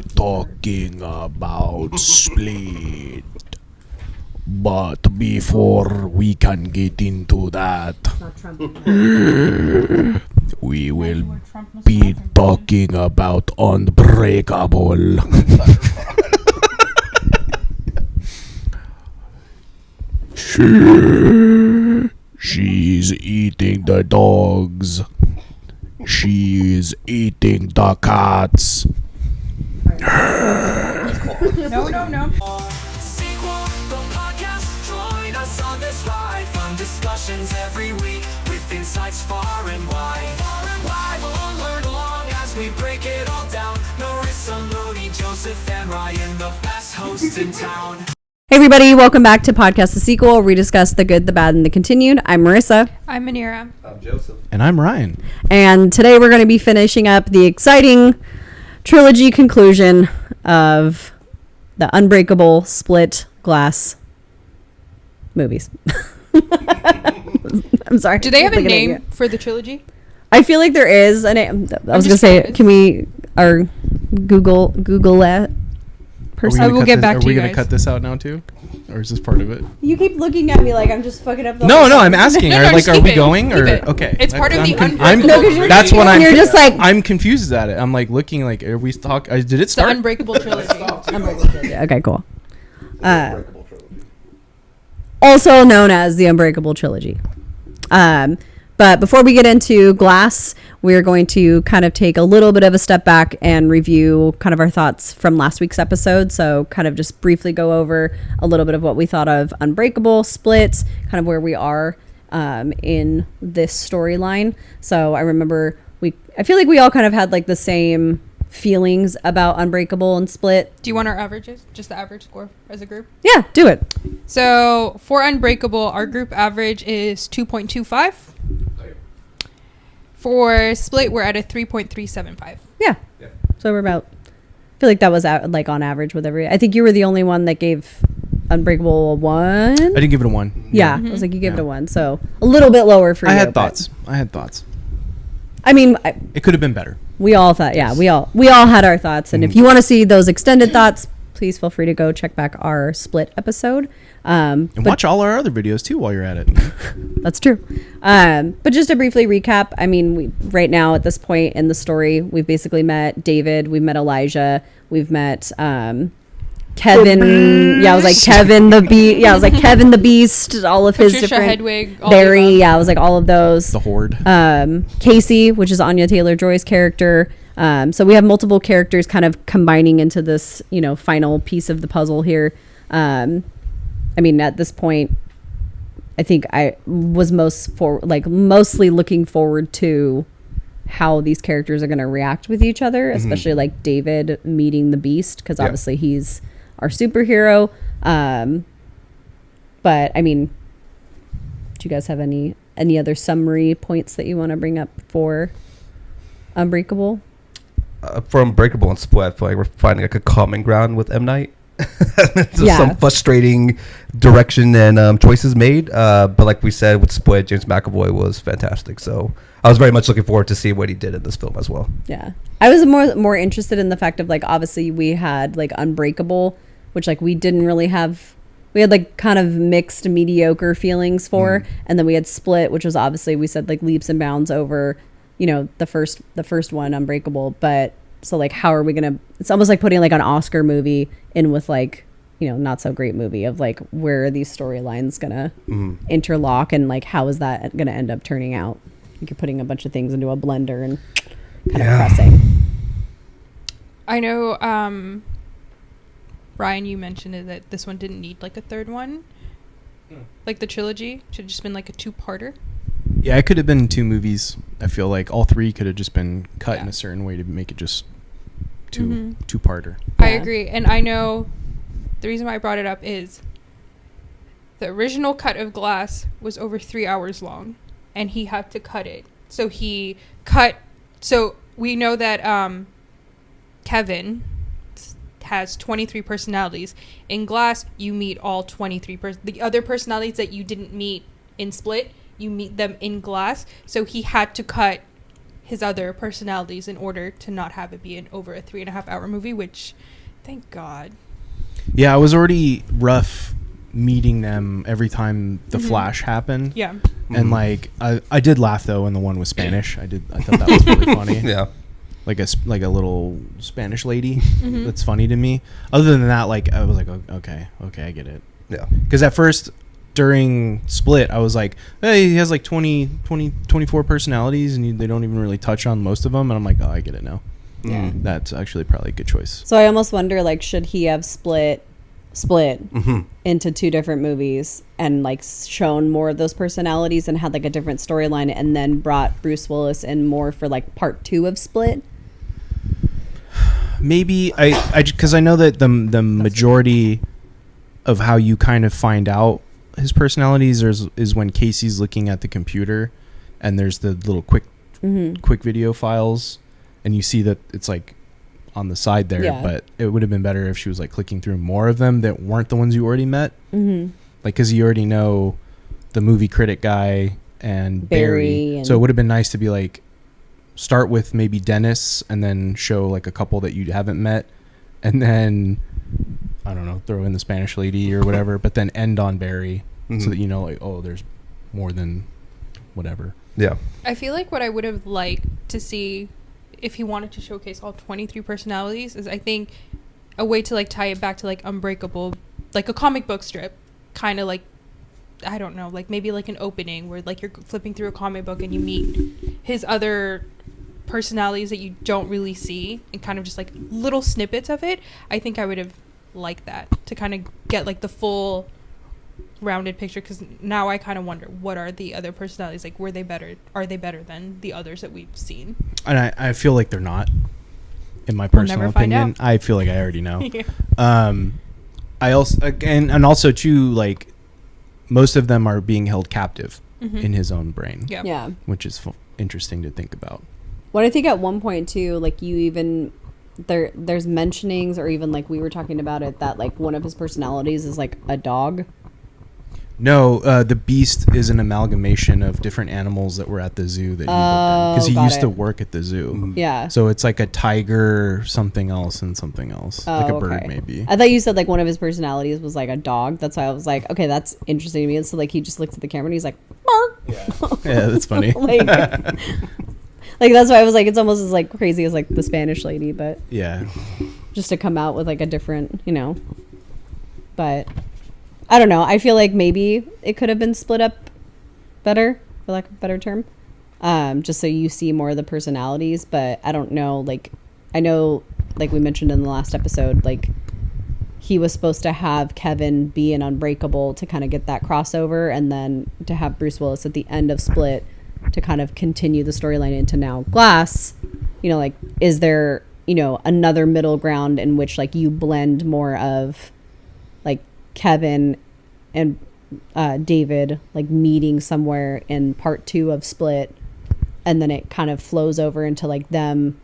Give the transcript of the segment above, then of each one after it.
we're talking about Split. But before we can get into that, we will be talking about Unbreakable. She's eating the dogs. She's eating the cats. No. Sequel, the podcast. Join us on this ride. Fun discussions every week with insights far and wide. We'll learn along as we break it all down. Marissa, Looney, Joseph, and Ryan, the best hosts in town. Hey everybody, welcome back to Podcast The Sequel, where we discuss the good, the bad, and the continued. I'm Marissa. I'm Manira. I'm Joseph. And I'm Ryan. And today we're going to be finishing up the exciting trilogy conclusion of the Unbreakable, Split, Glass movies. I'm sorry. Do they have a name for the trilogy? I feel like there is a name. I was going to say, can we, our Google that person? I will get back to you Are we going guys. to cut this out now too? Or is this part of it? You keep looking at me like I'm just fucking up the No, whole no, time. I'm asking. No, are just are keep we it. going? Keep Or it. okay. It's part of the I'm Unbreakable. No, 'cause you're that's what I'm. You're just like I'm confused at it. I'm like looking like, are we talk? Did it The start? Unbreakable trilogy. okay, cool. Also known as the Unbreakable trilogy. But before we get into Glass, we're going to kind of take a little bit of a step back and review kind of our thoughts from last week's episode. So kind of just briefly go over a little bit of what we thought of Unbreakable, Split, kind of where we are in this storyline. So I remember I feel like we all kind of had like the same feelings about Unbreakable and Split. Do you want our averages? Just the average score as a group? Yeah, do it. So for Unbreakable, our group average is 2.25. For Split, we're at a 3.375. Yeah. So we're about, I feel like that was like on average with I think you were the only one that gave Unbreakable a 1. I didn't give it a 1. Yeah. I was like, you gave it a 1. So a little bit lower for you. I had but- thoughts. I mean, It could have been better. we all thought, yeah, we all had our thoughts. And if you want to see those extended thoughts, please feel free to go check back our Split episode. And watch all our other videos too while you're at it. That's true. But just to briefly recap, I mean, right now at this point in the story, we've basically met David, we've met Elijah, we've met Kevin. Yeah, I was like Kevin the Beast. Yeah, I was like Kevin the Beast. All of his Patricia different. Hedwig, all Barry. of them. Yeah, I was like all of those. The Horde. Casey, which is Anya Taylor-Joy's character. So we have multiple characters kind of combining into this, final piece of the puzzle here. I mean, at this point, I think I was mostly looking forward to how these characters are going to react with each other, especially like David meeting the Beast, because obviously he's our superhero. But I mean, do you guys have any other summary points that you want to bring up for Unbreakable? For Unbreakable and Split, I feel like we're finding like a common ground with M. Night. Some frustrating direction and choices made, but like we said with Split, James McAvoy was fantastic. So I was very much looking forward to see what he did in this film as well. Yeah, I was more interested in the fact of like obviously we had like Unbreakable, which like we didn't really have. We had like kind of mixed mediocre feelings for, and then we had Split, which was obviously we said like leaps and bounds over, the first one, Unbreakable, but. So like, how are we gonna? It's almost like putting like an Oscar movie in with like, not so great movie of like where are these storylines gonna interlock and like how is that gonna end up turning out? Like you're putting a bunch of things into a blender and kind of pressing. I know, Ryan, you mentioned it, that this one didn't need like a third one. Like the trilogy should have just been like a 2-parter. Yeah, it could have been 2 movies. I feel like all 3 could have just been cut in a certain way to make it just two-parter. I agree. And I know the reason why I brought it up is the original cut of Glass was over 3 hours long and he had to cut it. So we know that Kevin has 23 personalities. In Glass, you meet all 23 the other personalities that you didn't meet in Split, you meet them in Glass. So he had to cut his other personalities in order to not have it be an over a 3.5 hour movie, which thank God. Yeah, I was already rough meeting them every time the flash happened. Yeah. And like I did laugh though when the one was Spanish. I thought that was really funny. Yeah. Like a little Spanish lady that's funny to me. Other than that, like I was like, okay, I get it. Yeah. Because at first during Split, I was like, hey, he has like 24 personalities and they don't even really touch on most of them. And I'm like, oh, I get it now. Yeah. That's actually probably a good choice. So I almost wonder, like, should he have split into two different movies and like shown more of those personalities and had like a different storyline, and then brought Bruce Willis in more for like part 2 of Split? Maybe because I know that the majority of how you kind of find out his personalities is when Casey's looking at the computer and there's the little quick video files and you see that it's like on the side there. Yeah. But it would have been better if she was like clicking through more of them that weren't the ones you already met. Like, because you already know the movie critic guy and Barry, so it would have been nice to be like start with maybe Dennis and then show like a couple that you haven't met, and then I don't know, throw in the Spanish lady or whatever, but then end on Barry so that you know, like, oh, there's more than whatever. Yeah. I feel like what I would have liked to see if he wanted to showcase all 23 personalities is, I think, a way to like tie it back to like Unbreakable, like a comic book strip, kind of like, I don't know, like maybe like an opening where like you're flipping through a comic book and you meet his other personalities that you don't really see and kind of just like little snippets of it. I think I would have liked that to kind of get like the full rounded picture, because now I kind of wonder, what are the other personalities like? Are they better than the others that we've seen? And I feel like they're not, in my We'll personal never find opinion. out. I feel like I already know. Yeah. I also and also too, like most of them are being held captive in his own brain. Yeah. Which is interesting to think about. What I think at one point too, like you even there's mentionings, or even like we were talking about it, that like one of his personalities is like a dog. No, the Beast is an amalgamation of different animals that were at the zoo that he worked in, because he got used it. to work at the zoo. Yeah. So it's like a tiger, something else, and something else, like a bird okay. maybe. I thought you said like one of his personalities was like a dog. That's why I was like, okay, that's interesting to me. And so like he just looked at the camera and he's like, bark. Yeah, that's funny. like that's why I was like, it's almost as like crazy as like the Spanish lady, but Yeah. just to come out with like a different, you know. But I don't know. I feel like maybe it could have been split up better, for lack of a better term, just so you see more of the personalities. But I don't know. Like, I know, like we mentioned in the last episode, like he was supposed to have Kevin be in Unbreakable to kind of get that crossover, and then to have Bruce Willis at the end of Split to kind of continue the storyline into now Glass. You know, like, is there, you know, another middle ground in which like you blend more of like Kevin and David like meeting somewhere in part 2 of Split, and then it kind of flows over into like them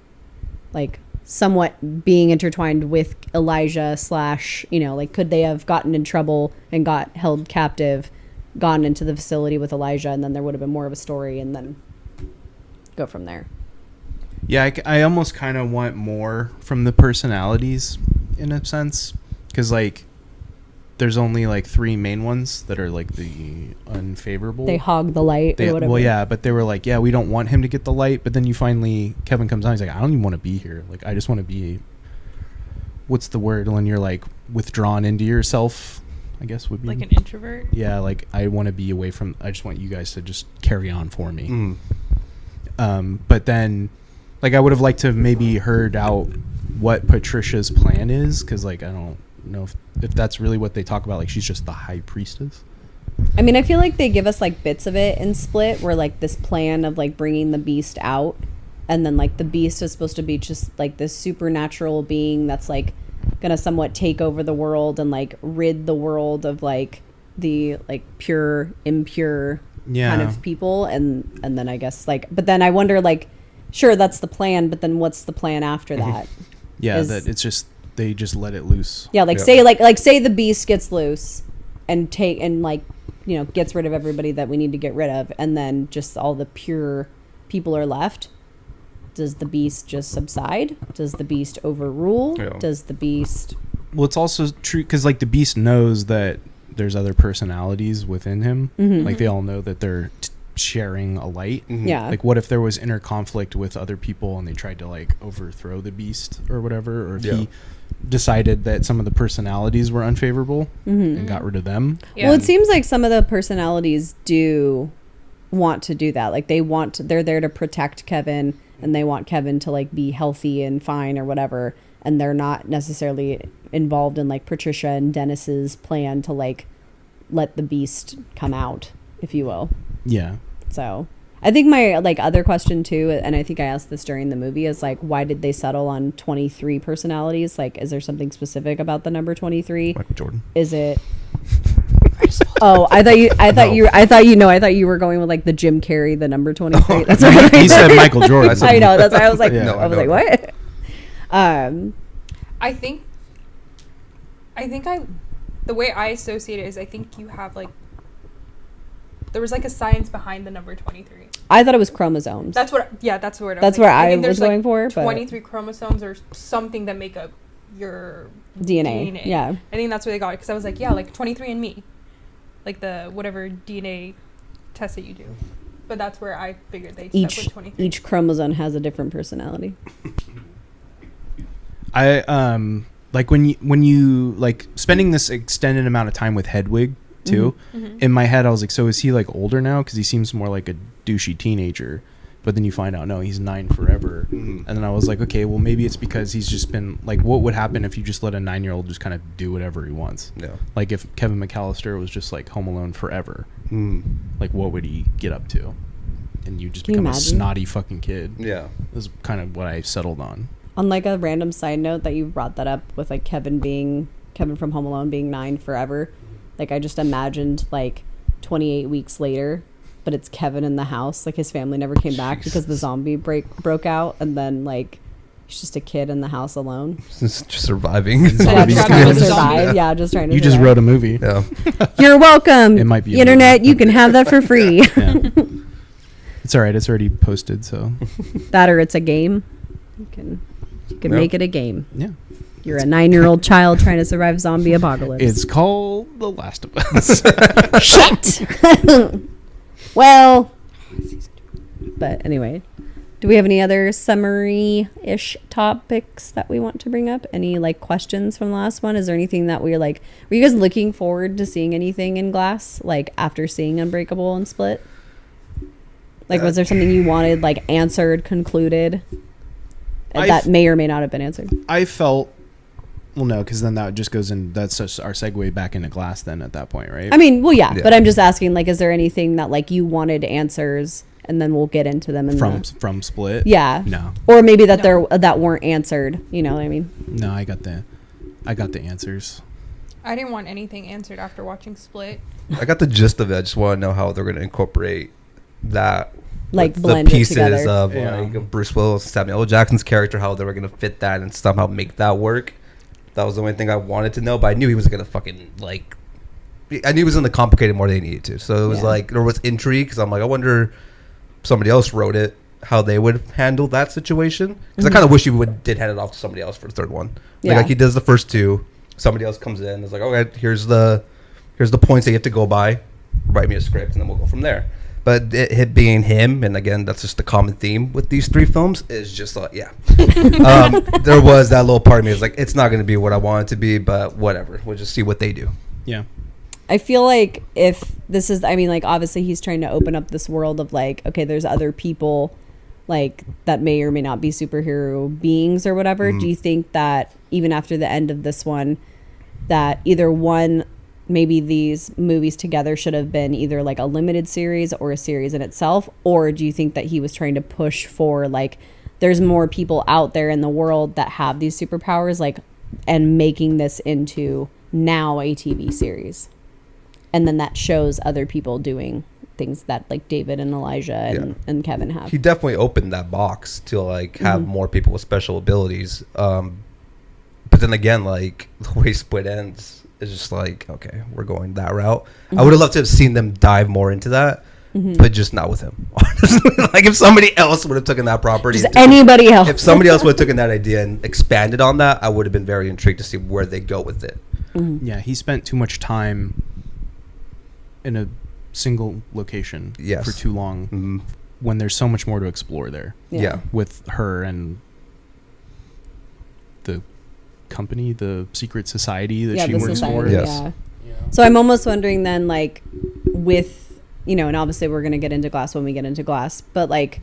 like somewhat being intertwined with Elijah / you know, like could they have gotten in trouble and got held captive, gone into the facility with Elijah, and then there would have been more of a story, and then go from there. Yeah, I almost kind of want more from the personalities in a sense, because like there's only like 3 main ones that are like the unfavorable. They hog the light or whatever. Well, yeah, but they were like, yeah, we don't want him to get the light. But then you finally, Kevin comes on, he's like, I don't even want to be here. Like, I just want to be, what's the word when you're like withdrawn into yourself, I guess would be. Like an introvert? Yeah, like I want to be away from, I just want you guys to just carry on for me. But then, like, I would have liked to have maybe heard out what Patricia's plan is, because like I don't know if that's really what they talk about, like she's just the high priestess. I mean, I feel like they give us like bits of it in Split, where like this plan of like bringing the Beast out, and then like the Beast is supposed to be just like this supernatural being that's like gonna somewhat take over the world and like rid the world of like the like pure impure kind of people, and then I guess like, but then I wonder, like, sure, that's the plan, but then what's the plan after that? Yeah, that it's just they just let it loose. Yeah, like say like say the Beast gets loose and like, you know, gets rid of everybody that we need to get rid of, and then just all the pure people are left. Does the beast just subside? Does the beast overrule? Yeah. Does the beast... Well, it's also true because like the beast knows that there's other personalities within him. Like they all know that they're sharing a light. Yeah. Like what if there was inner conflict with other people and they tried to like overthrow the beast or whatever, or if he decided that some of the personalities were unfavorable and got rid of them. Yeah. Well, it seems like some of the personalities do want to do that. Like they're there to protect Kevin, and they want Kevin to like be healthy and fine or whatever, and they're not necessarily involved in like Patricia and Dennis's plan to like let the beast come out, if you will. Yeah. So I think my like other question too, and I think I asked this during the movie, is like, why did they settle on 23 personalities? Like, is there something specific about the number 23? Michael Jordan. Is it? Oh, I thought you were going with like the Jim Carrey, the number 23. That's what He said Michael Jordan. I know. That's why I was like, Yeah. I was like, what? I think the way I associate it is I think you have like, there was like a science behind the number 23. I thought it was chromosomes. That's what that's where That's where I think was there's, going for, but 23 chromosomes or something that make up your DNA. Yeah. I think that's where they got it, because I was like, yeah, like 23 and me, like the whatever DNA test that you do. But that's where I figured they stuck with 23. Each chromosome has a different personality. I like when you like spending this extended amount of time with Hedwig too. In my head I was like, so is he like older now, because he seems more like a douchey teenager, but then you find out no, he's 9 forever. And then I was like, okay, well maybe it's because he's just been like, what would happen if you just let a 9-year-old just kind of do whatever he wants? Like if Kevin McAllister was just like Home Alone forever, like what would he get up to? And you just become a snotty fucking kid. This is kind of what I settled on. On like a random side note that you brought that up with like Kevin from Home Alone being 9 forever. Like I just imagined like 28 weeks later, but it's Kevin in the house. Like his family never came back because the zombie broke out, and then like he's just a kid in the house alone. Just surviving. Just trying to survive. Yeah, just trying to. You just wrote a movie. Yeah. You're welcome. It might be internet. You can have that for free. Yeah. It's all right. It's already posted, so. That or it's a game. You can make it a game. Yeah. You're a 9-year-old child trying to survive zombie apocalypse. It's called The Last of Us. Shit. Well, but anyway, do we have any other summary-ish topics that we want to bring up? Any like questions from the last one? Is there anything that we're like, were you guys looking forward to seeing anything in Glass, like after seeing Unbreakable and Split? Like, was there something you wanted like answered, concluded, that may or may not have been answered? I felt, well, no, because then that just goes in, that's just our segue back into Glass then at that point, right? I mean, well, yeah, but I'm just asking, like, is there anything that like you wanted answers, and then we'll get into them in from Split? Yeah. No. Or maybe that that weren't answered. You know what I mean? No, I got the answers. I didn't want anything answered after watching Split. I got the gist of it. I just want to know how they're going to incorporate that, like the blend pieces it together. of like Bruce Willis, Samuel L. Jackson's character, how they were going to fit that and somehow make that work. That was the only thing I wanted to know, but I knew he was going to fucking like. I knew he was going to complicate it more than he needed to. So it was like there was intrigue, because I'm like, I wonder if somebody else wrote it, how they would handle that situation. Because I kind of wish he did hand it off to somebody else for the third one. Like he does the first two, somebody else comes in, is like, okay, here's the points that you have to go by. Write me a script, and then we'll go from there. But it being him, and again, that's just the common theme with these 3 films, is just like, there was that little part of me. It's like, it's not going to be what I want it to be, but whatever. We'll just see what they do. Yeah. I feel like if this is, I mean, like, obviously he's trying to open up this world of like, okay, there's other people like that may or may not be superhero beings or whatever. Do you think that even after the end of this one, that either one, maybe these movies together should have been either like a limited series or a series in itself? Or do you think that he was trying to push for like, there's more people out there in the world that have these superpowers, like, and making this into now a TV series? And then that shows other people doing things that like David and Elijah and Kevin have. He definitely opened that box to like have more people with special abilities. But then again, like the way Split ends, it's just like, okay, we're going that route. I would have loved to have seen them dive more into that. but just not with him. Honestly, like if somebody else would have taken that property, Just anybody else. if somebody else would have taken that idea and expanded on that, I would have been very intrigued to see where they go with it. Yeah, he spent too much time in a single location for too long when there's so much more to explore there. Yeah. With her and the company, the secret society that she works for. Yes. So I'm almost wondering then, like, with, and obviously we're going to get into Glass when we get into Glass, but like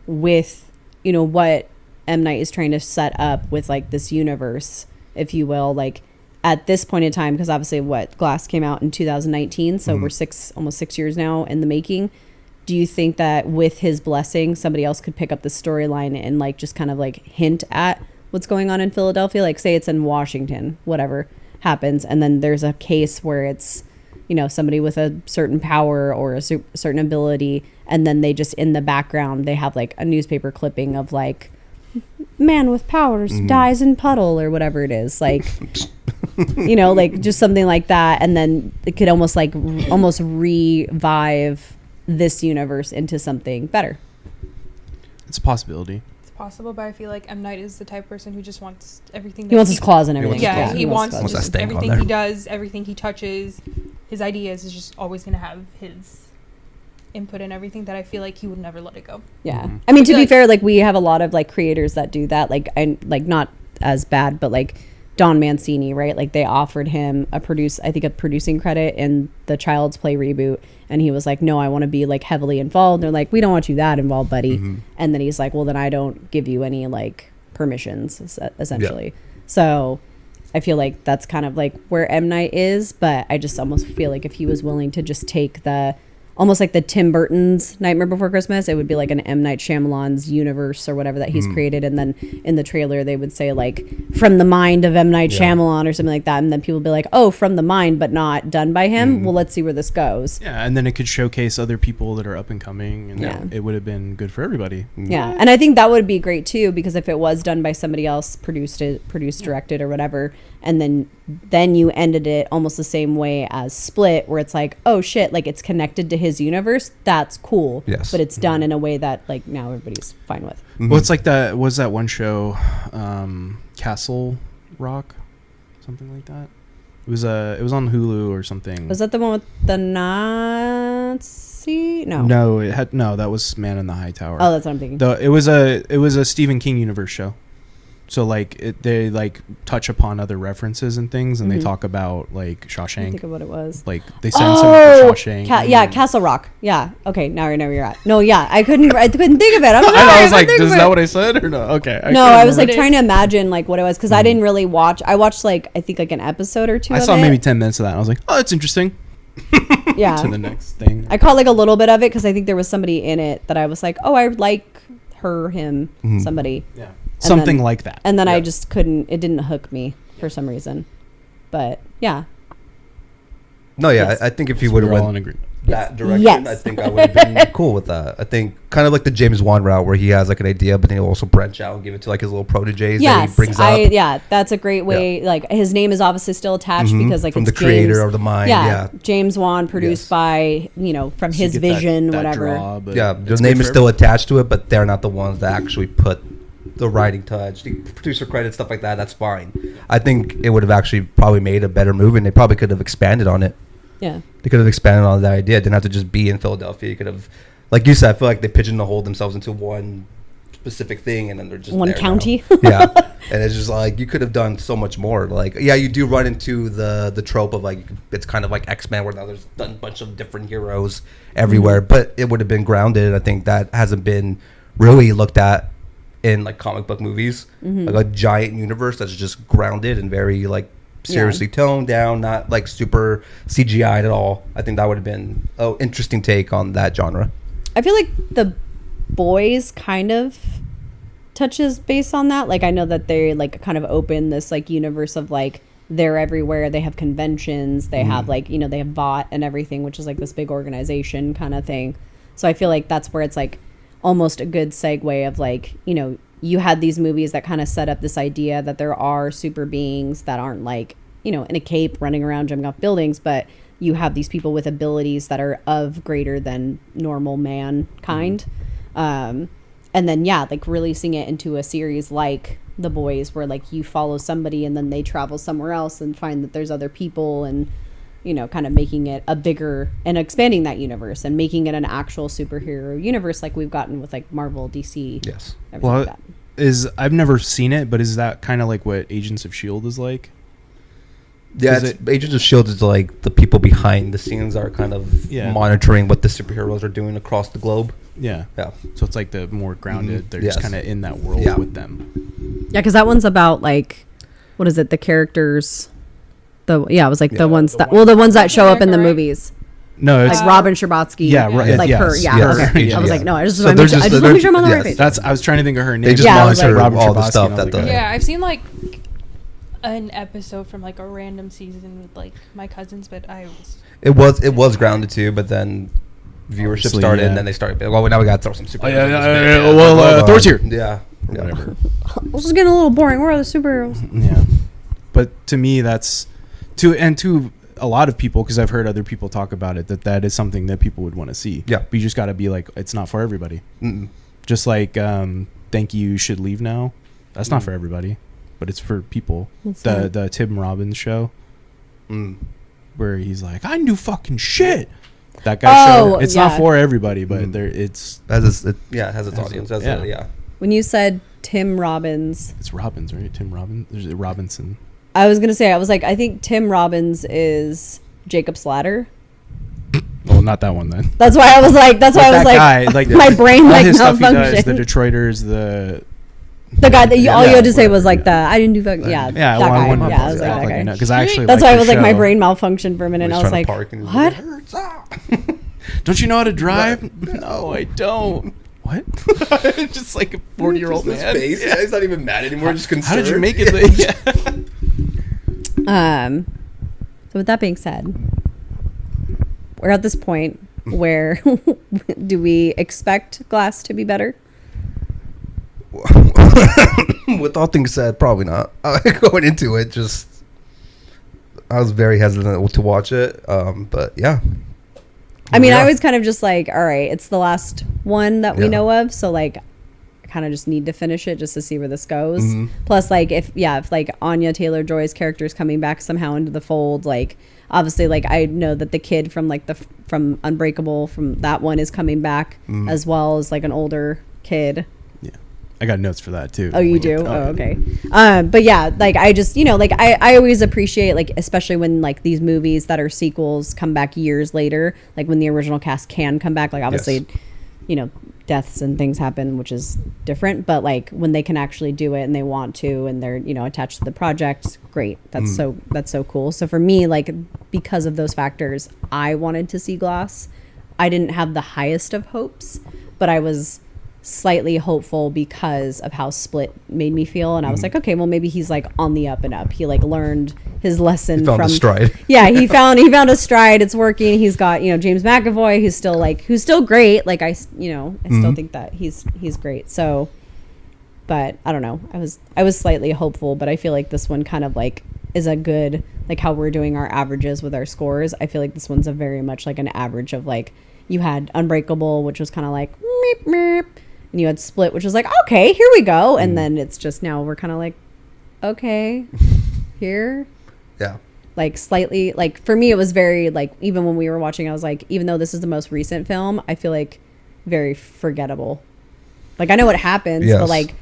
with, what M. Night is trying to set up with like this universe, if you will, like at this point in time, because obviously Glass came out in 2019, so we're almost 6 years now in the making. Do you think that with his blessing, somebody else could pick up the storyline and like just kind of like hint at what's going on in Philadelphia? Like say it's in Washington, whatever happens, and then there's a case where it's, somebody with a certain power or a certain ability, and then they just in the background they have like a newspaper clipping of like man with powers dies in puddle or whatever it is, like like just something like that, and then it could almost revive this universe into something better. It's a possibility. It's possible, but I feel like M. Night is the type of person who just wants everything. He wants his claws in everything. Yeah, he wants that just stank on everything there. he does, everything he touches, his ideas is just always going to have his input in everything that I feel like he would never let it go. Yeah. I mean, to be fair, like we have a lot of like creators that do that, like not as bad, but like Don Mancini, right? Like they offered him a producing credit in the Child's Play reboot, and he was like, no, I want to be like heavily involved. They're like, we don't want you that involved, buddy. And then he's like, well, then I don't give you any like permissions, essentially. Yeah. So I feel like that's kind of like where M. Night is, but I just almost feel like if he was willing to just take almost like the Tim Burton's Nightmare Before Christmas, it would be like an M. Night Shyamalan's universe or whatever that he's created. And then in the trailer, they would say like, from the mind of M. Night Shyamalan or something like that. And then people would be like, oh, from the mind, but not done by him. Well, let's see where this goes. Yeah. And then it could showcase other people that are up and coming, and it would have been good for everybody. Yeah. And I think that would be great too, because if it was done by somebody else, produced, directed or whatever, and then you ended it almost the same way as Split, where it's like, oh shit, like it's connected to his universe. That's cool. Yes. But it's done in a way that like now everybody's fine with. Well, it's like that one show, Castle Rock, something like that. It was on Hulu or something. Was that the one with the Nazi? No, that was Man in the High Tower. Oh, that's what I'm thinking. It was a Stephen King universe show. So like they like touch upon other references and things, and they talk about like Shawshank. I think of what it was. Like they send someone for Shawshank. Castle Rock. Yeah. Okay. Now I know where you're at. No. Yeah. I couldn't think of it. I'm sorry. I was like, is that what I said or no? Okay. I was like trying to imagine like what it was, because I didn't really watch. I watched like I think like an episode or two. I saw maybe 10 minutes of that, and I was like, oh, that's interesting. Yeah. To the next thing. I caught like a little bit of it because I think there was somebody in it that I was like, oh, I like her, him, somebody. Yeah. Something like that. And then I just couldn't, it didn't hook me for some reason. But yeah. No, yeah, I think if he would have went that direction, I think I would have been cool with that. I think kind of like the James Wan route, where he has like an idea, but then he'll also branch out and give it to like his little proteges that he brings up. Yeah, that's a great way. Like his name is obviously still attached because like from it's the creator James, of the mind. Yeah, James Wan, produced by from his vision, whatever. The name is still attached to it, but they're not the ones that actually put the writing touch, the producer credit, stuff like that. That's fine. I think it would have actually probably made a better movie, and they probably could have expanded on it. Yeah, they could have expanded on that idea. It didn't have to just be in Philadelphia. You could have, like you said, I feel like they pigeonholed themselves into one specific thing, and then they're just one county. Yeah, and it's just like you could have done so much more. Like, yeah, you do run into the trope of like it's kind of like X-Men, where now there's done a bunch of different heroes everywhere, but it would have been grounded. And I think that hasn't been really looked at in like comic book movies, like a giant universe that's just grounded and very like seriously toned down, not like super CGI'd at all. I think that would have been an interesting take on that genre. I feel like The Boys kind of touches base on that. Like I know that they like kind of open this like universe of like they're everywhere. They have conventions. They have like, they have Vought and everything, which is like this big organization kind of thing. So I feel like that's where it's like almost a good segue of like, you had these movies that kind of set up this idea that there are super beings that aren't like, in a cape running around jumping off buildings, but you have these people with abilities that are of greater than normal mankind. And then, like releasing it into a series like The Boys, where like you follow somebody and then they travel somewhere else and find that there's other people, and, you know, kind of making it a bigger and expanding that universe and making it an actual superhero universe like we've gotten with like Marvel, DC. Yes. Well, like I've never seen it, but is that kind of like what Agents of S.H.I.E.L.D. is like? Yeah, Agents of S.H.I.E.L.D. is like the people behind the scenes are kind of monitoring what the superheroes are doing across the globe. Yeah. Yeah. So it's like the more grounded. They're just kind of in that world with them. Yeah, because that one's about like, what is it? The characters. It was like the ones that show up in the movies. No, it's like Robin Scherbatsky. Yeah, right. Like her. Yeah. Yes. Okay. Yeah. I was like, no, I just So want to make they're sure just- I'm on the right page. I was trying to think of her name. They just monitor Robin all the Scherbatsky, stuff and I was that like, the. Yeah, I've seen like an episode from like a random season with like my cousins, but I was It was grounded too, but then viewership Obviously, started, yeah. and then they started. Well, now we got to throw some superheroes. Thor's here. Yeah. Whatever. This is getting a little boring. Where are the superheroes? Yeah, but to me, that's to a lot of people, because I've heard other people talk about it, that is something that people would want to see. Yeah, but you just got to be like, it's not for everybody. Mm-mm. Just like Thank You Should Leave Now, that's not for everybody, but it's for people. The Tim Robbins show, where he's like, I can do fucking shit. That guy show, it's not for everybody, but it has its audience. When you said Tim Robbins, it's Robbins, right? Tim Robbins. There's Robinson. I was gonna say, I think Tim Robbins is Jacob Slatter. Well, not that one then. That's why I was like, guy, my brain all like his stuff he does, malfunctioned. the Detroiters, the guy that all you had to say was like I didn't do that. Yeah, yeah, that guy. I was like that guy. Because I actually that's why I was like, my show. brain malfunctioned for a minute. And I was like, what? Don't you know how to drive? No, I don't. What? Just like a 40-year-old man. Face. Yeah, he's not even mad anymore. Just concerned. How did you make it? So with that being said, we're at this point where do we expect Glass to be better? With all things said, probably not. Going into it, I was very hesitant to watch it. But yeah. I mean, I was kind of just like, all right, it's the last one that we know of, so like I kind of just need to finish it just to see where this goes. Plus, like if like Anya Taylor-Joy's character is coming back somehow into the fold, like obviously, like I know that the kid from like from Unbreakable, from that one, is coming back as well as like an older kid. I got notes for that too. Oh, you do? Oh, okay. But yeah, like I just, like I always appreciate, like, especially when like these movies that are sequels come back years later, like when the original cast can come back, like obviously, deaths and things happen, which is different, but like when they can actually do it and they want to, and they're, attached to the project, great. That's so cool. So for me, like, because of those factors, I wanted to see Glass. I didn't have the highest of hopes, but I was slightly hopeful because of how Split made me feel, and I was like, okay, well, maybe he's like on the up and up. He like learned his lesson. He found a stride. Yeah, he found a stride. It's working. He's got James McAvoy, who's still great. Like I still think that he's great. So, but I don't know. I was slightly hopeful, but I feel like this one kind of like is a good, like how we're doing our averages with our scores. I feel like this one's a very much like an average of, like, you had Unbreakable, which was kind of like meep, meep. And you had Split, which was like, okay, here we go. And then it's just, now we're kind of like, okay, here. Yeah. Like slightly, like for me, it was very like, even when we were watching, I was like, even though this is the most recent film, I feel like very forgettable. Like I know what happens, but like,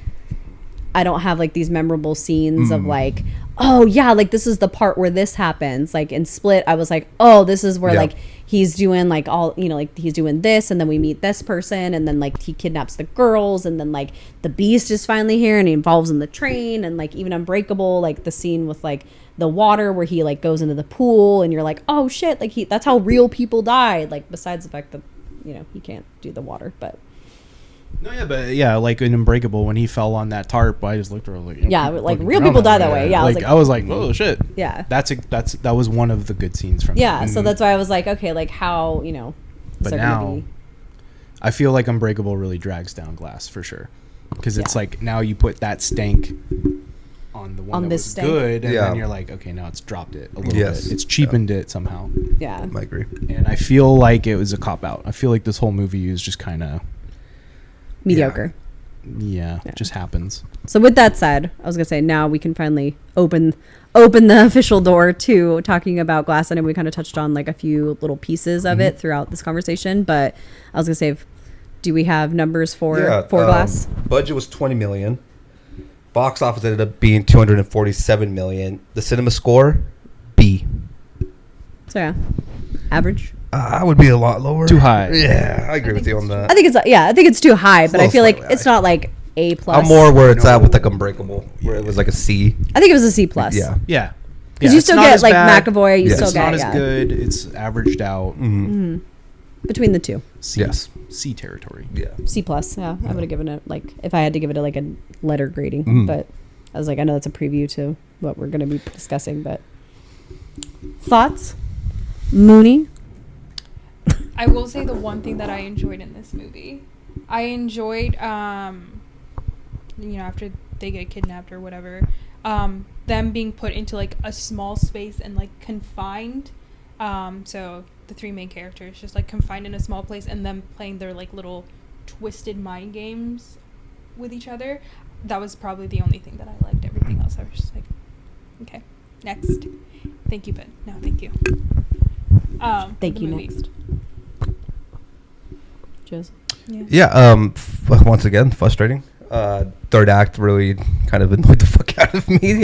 I don't have like these memorable scenes of like, oh yeah, like this is the part where this happens. Like in Split, I was like, oh, this is where like he's doing like all, like he's doing this, and then we meet this person, and then like he kidnaps the girls, and then like the Beast is finally here and he involves in the train, and like even Unbreakable, like the scene with like the water where he like goes into the pool, and you're like, oh shit, like that's how real people died. Like besides the fact that he can't do the water, but. No, yeah, but yeah, like in Unbreakable, when he fell on that tarp, I just looked at her like, yeah, like real people die that way. Yeah, I was like, oh shit. Yeah, that was one of the good scenes from. Yeah, so that's why I was like, okay, like how But now, I feel like Unbreakable really drags down Glass for sure, because it's like now you put that stank on the one On that this was stank. good, and Yeah. then you're like, okay, now it's dropped it a little Yes. bit. It's cheapened it somehow, Yeah. I agree. and I feel like it was a cop out. I feel like this whole movie is just kind of Mediocre. yeah, it just happens. So with that said, I was gonna say now we can finally open the official door to talking about Glass. I know we kind of touched on like a few little pieces of it throughout this conversation, but I was gonna say, do we have numbers for Glass? Budget was 20 million. Box office ended up being 247 million. The cinema score, B. So yeah, average. I would be a lot lower. Too high. Yeah, I agree with you on that. I think it's too high, but I little feel like slightly it's high. not like A plus. I'm more where it's at with like Unbreakable, where it was like a C. I think it was a C plus. Yeah. Yeah, Because you it's still not get as like Yes. bad. McAvoy, you Yes. still It's get not as good. It's averaged out. between the two. C, Yes. C territory. Yeah. C plus. Yeah, I would have given it like if I had to give it like a letter grading, but I was like, I know that's a preview to what we're going to be discussing, but thoughts, Mooney. I will say the one thing that I enjoyed in this movie, I enjoyed, after they get kidnapped or whatever, them being put into like a small space and like confined. So the three main characters just like confined in a small place and them playing their like little twisted mind games with each other. That was probably the only thing that I liked. Everything else I was just like, okay, next. Thank you, but no, thank you. Thank the you. movie. Next, Joseph. Yeah. Once again, frustrating. Third act really kind of annoyed the fuck out of me.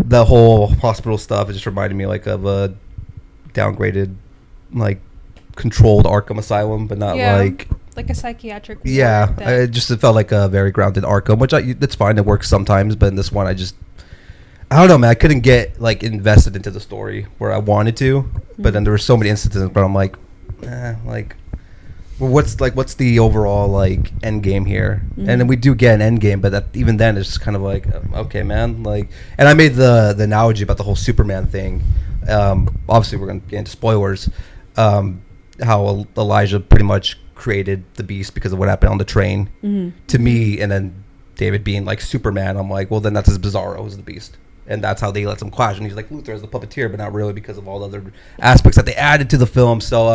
The whole hospital stuff, it just reminded me like of a downgraded, like controlled Arkham Asylum, but not Yeah. like a psychiatric ward yeah. that- It felt like a very grounded Arkham, which that's fine. It works sometimes, but in this one, I don't know, man. I couldn't get like invested into the story where I wanted to, but then there were so many instances where I'm like, well, what's the overall like end game here? And then we do get an end game, but even then it's just kind of like, okay, man. Like, and I made the analogy about the whole Superman thing. Obviously, we're gonna get into spoilers. How Elijah pretty much created the Beast because of what happened on the train. To me, and then David being like Superman, I'm like, well, then that's as Bizarro as the Beast. And that's how they let them clash. And he's like Luthor as the puppeteer, but not really because of all the other aspects that they added to the film. So,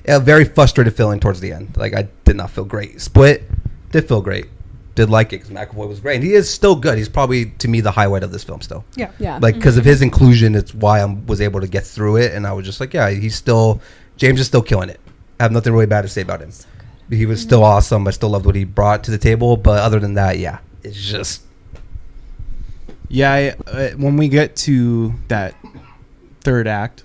a very frustrated feeling towards the end. Like, I did not feel great. Split, did feel great. Did like it because McAvoy was great. And he is still good. He's probably, to me, the highlight of this film still. Yeah. Like, because of his inclusion, it's why I was able to get through it. And I was just like, yeah, James is still killing it. I have nothing really bad to say about him. He was still awesome. I still loved what he brought to the table. But other than that, yeah, it's just... Yeah, when we get to that third act,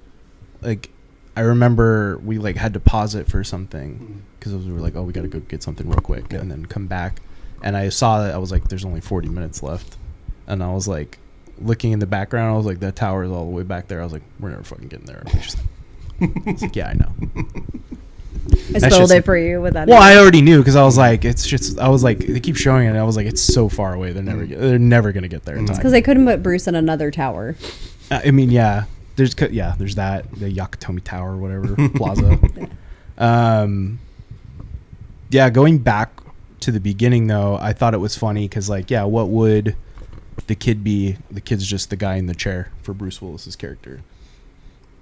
like I remember we like had to pause it for something because we were like, oh, we got to go get something real quick and then come back. And I saw that I was like, there's only 40 minutes left, and I was like, looking in the background, I was like, that tower is all the way back there. I was like, we're never fucking getting there. I was like, yeah, I know. I spoiled it for you with that. Well, I already knew because I was like, it's just. I was like, they keep showing it. And I was like, it's so far away. They're never gonna get there in time. because they couldn't put Bruce in another tower. I mean, yeah. There's that the Yakatomi Tower, or whatever plaza. Going back to the beginning though, I thought it was funny because like, yeah, what would the kid be? The kid's just the guy in the chair for Bruce Willis's character.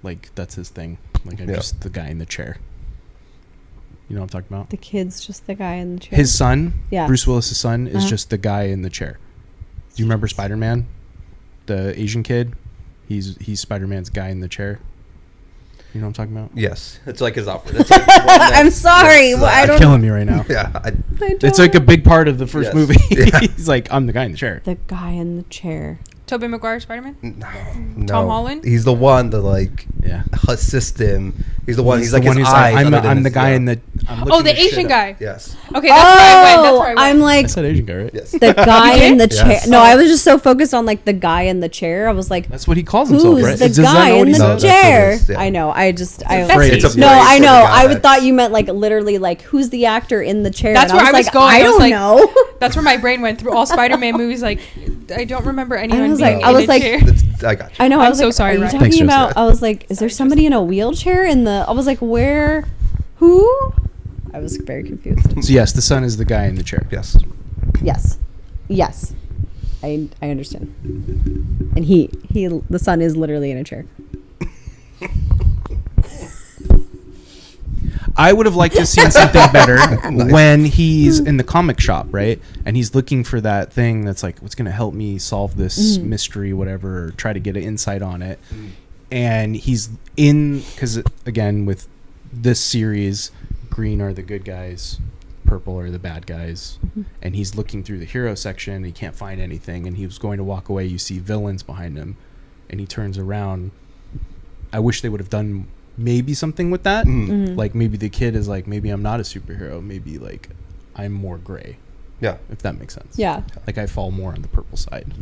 Like that's his thing. Like I'm just the guy in the chair. You know what I'm talking about? The kid's just the guy in the chair. His son, Yeah. Bruce Willis's son, is just the guy in the chair. Do you remember Spider-Man? The Asian kid? He's Spider-Man's guy in the chair. You know what I'm talking about? Yes, it's like his offer. It's like one I'm sorry. yes, Well, I You're don't. killing me right now. Yeah, It's like a big part of the first Yes. movie. Yeah. He's like, I'm the guy in the chair. The guy in the chair. Tobey Maguire Spider-Man? no. Tom Holland? He's the one that like Yeah. assist him. He's the one. He's like the one his who's eyes. like, other than I'm his- the guy yeah. in the. I'm Oh, looking the this shit Asian up. guy. Yes. Okay, that's where I went. That's where I went. I'm like I said Asian guy, right? Yes. the guy in the chair. Yes. No, I was just so focused on like the guy in the chair. I was like, That's what he calls himself, who's right? the Does that guy know what in he the No, that's says? what it chair? is, yeah. I know. I just. I phrase. It's a no, phrase I for the know. guy I that's- thought you meant like literally like who's the actor in the chair. That's And where I was like, going. I I was don't like- know. That's where my brain went through all Spider-Man movies. Like, I don't remember anyone was being like- I in was a like- chair. I got you. I know. I I'm was so like, sorry, are you Ryan. talking Thanks, Joseph. about? I was like, is there somebody in a wheelchair in the? I was like, where? Who? I was very confused. So yes, the son is the guy in the chair. Yes. Yes, yes. I understand. And the son is literally in a chair. I would have liked to see something better when he's in the comic shop, right? And he's looking for that thing that's like, what's going to help me solve this mystery, whatever, or try to get an insight on it. And he's because again, with this series, green are the good guys, purple are the bad guys. And he's looking through the hero section, and he can't find anything. And he was going to walk away. You see villains behind him, and he turns around. I wish they would have done maybe something with that. Like maybe the kid is like, maybe I'm not a superhero, maybe like I'm more gray, if that makes sense. Like I fall more on the purple side.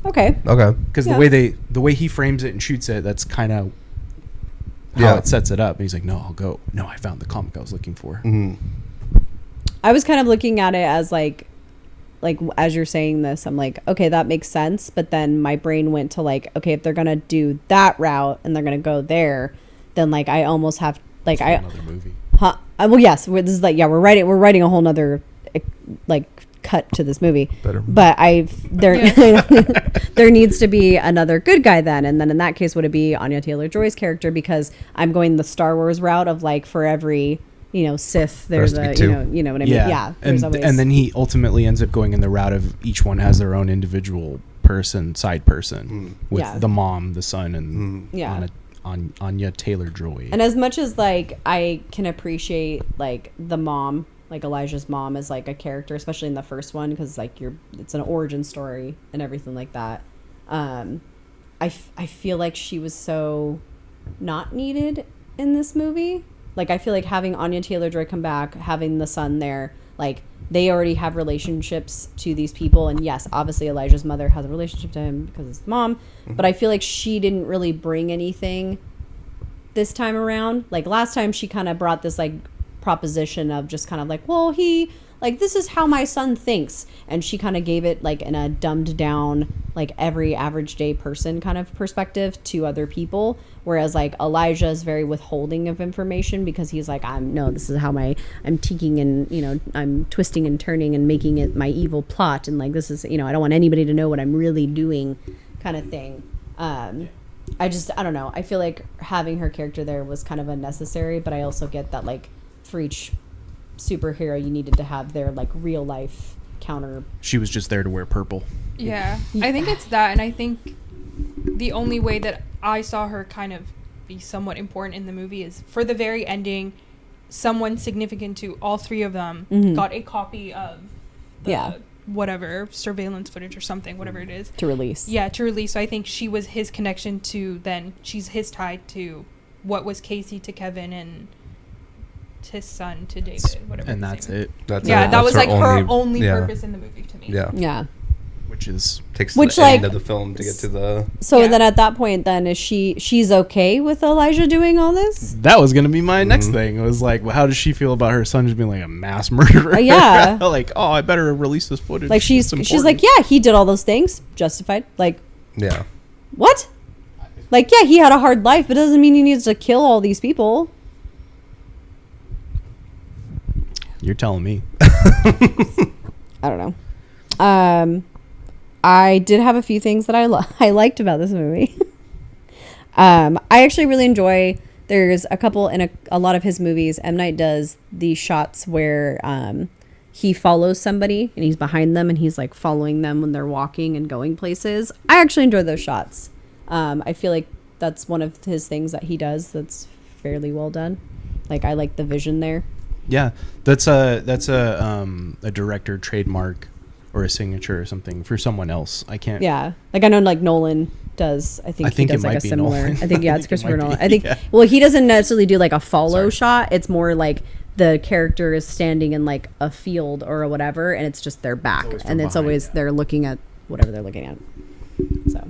Okay Because the way he frames it and shoots it, that's kind of how it sets it up. And he's like, no, I found the comic I was looking for. I was kind of looking at it as like as you're saying this, I'm like, okay, that makes sense. But then my brain went to like, okay, if they're gonna do that route and they're gonna go there, then like I almost have like Another movie. Well, yes, this is like we're writing a whole nother like cut to this movie. Better. But there needs to be another good guy then, and then in that case, would it be Anya Taylor-Joy's character? Because I'm going the Star Wars route of like for every Sith, there's a you know what I mean. Yeah, and then he ultimately ends up going in the route of each one has their own individual side person with the mom, the son, and Anya Taylor-Joy. And as much as like I can appreciate like the mom, like Elijah's mom as like a character, especially in the first one, because like it's an origin story and everything like that. I feel like she was so not needed in this movie. Like, I feel like having Anya Taylor-Joy come back, having the son there, like, they already have relationships to these people. And yes, obviously Elijah's mother has a relationship to him because it's the mom. But I feel like she didn't really bring anything this time around. Like, last time she kind of brought this, like, proposition of just kind of like, well, this is how my son thinks. And she kind of gave it, like, in a dumbed down, like, every average day person kind of perspective to other people. Whereas, like, Elijah is very withholding of information because he's like, this is how I'm teaking and, I'm twisting and turning and making it my evil plot. And, like, this is, I don't want anybody to know what I'm really doing kind of thing. I don't know. I feel like having her character there was kind of unnecessary, but I also get that, like, for each superhero you needed to have their like real life counter. She was just there to wear purple. Yeah. I think it's that, and I think the only way that I saw her kind of be somewhat important in the movie is for the very ending, someone significant to all three of them got a copy of the whatever surveillance footage or something, whatever it is, to release. So I think she was his connection to, then she's his tie to what was Casey to Kevin and his son to David, whatever. And that's it. That was like her only purpose in the movie to me. Yeah. Which takes the end of the film to get to the. So then at that point, then is she's okay with Elijah doing all this? That was gonna be my next thing. It was like, well, how does she feel about her son just being like a mass murderer? Like, oh, I better release this footage. Like she's like, yeah, he did all those things, justified. Like, what? Like, yeah, he had a hard life, but it doesn't mean he needs to kill all these people. You're telling me. I don't know. I did have a few things that I liked about this movie. I actually really enjoy. There's a couple in a lot of his movies. M. Night does these shots where he follows somebody and he's behind them and he's like following them when they're walking and going places. I actually enjoy those shots. I feel like that's one of his things that he does that's fairly well done. Like, I like the vision there. Yeah, that's a director trademark or a signature or something for someone else. I can't. Yeah, like I know, like Nolan does. I think he does like a similar. Nolan. I think it's Christopher Nolan. I think well, he doesn't necessarily do like a follow shot. It's more like the character is standing in like a field or whatever, and it's just their back, and it's always they're looking at whatever they're looking at. So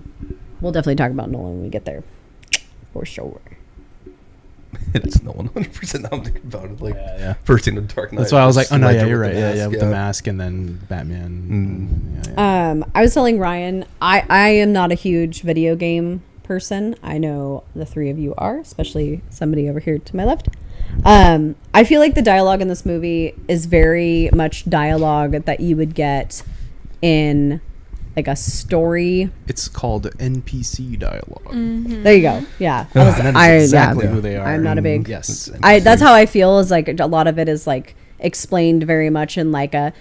we'll definitely talk about Nolan when we get there, for sure. It's no 100% now I'm thinking about it. Like, first scene of Dark Knight. That's why I was like, oh no, yeah, you're right. With the mask and then Batman. I was telling Ryan, I am not a huge video game person. I know the three of you are, especially somebody over here to my left. I feel like the dialogue in this movie is very much dialogue that you would get in like a story. It's called NPC dialogue. There you go. Yeah. And that is exactly who they are. I'm not a big. Yes. That's how I feel. Is like a lot of it is like explained very much in like a.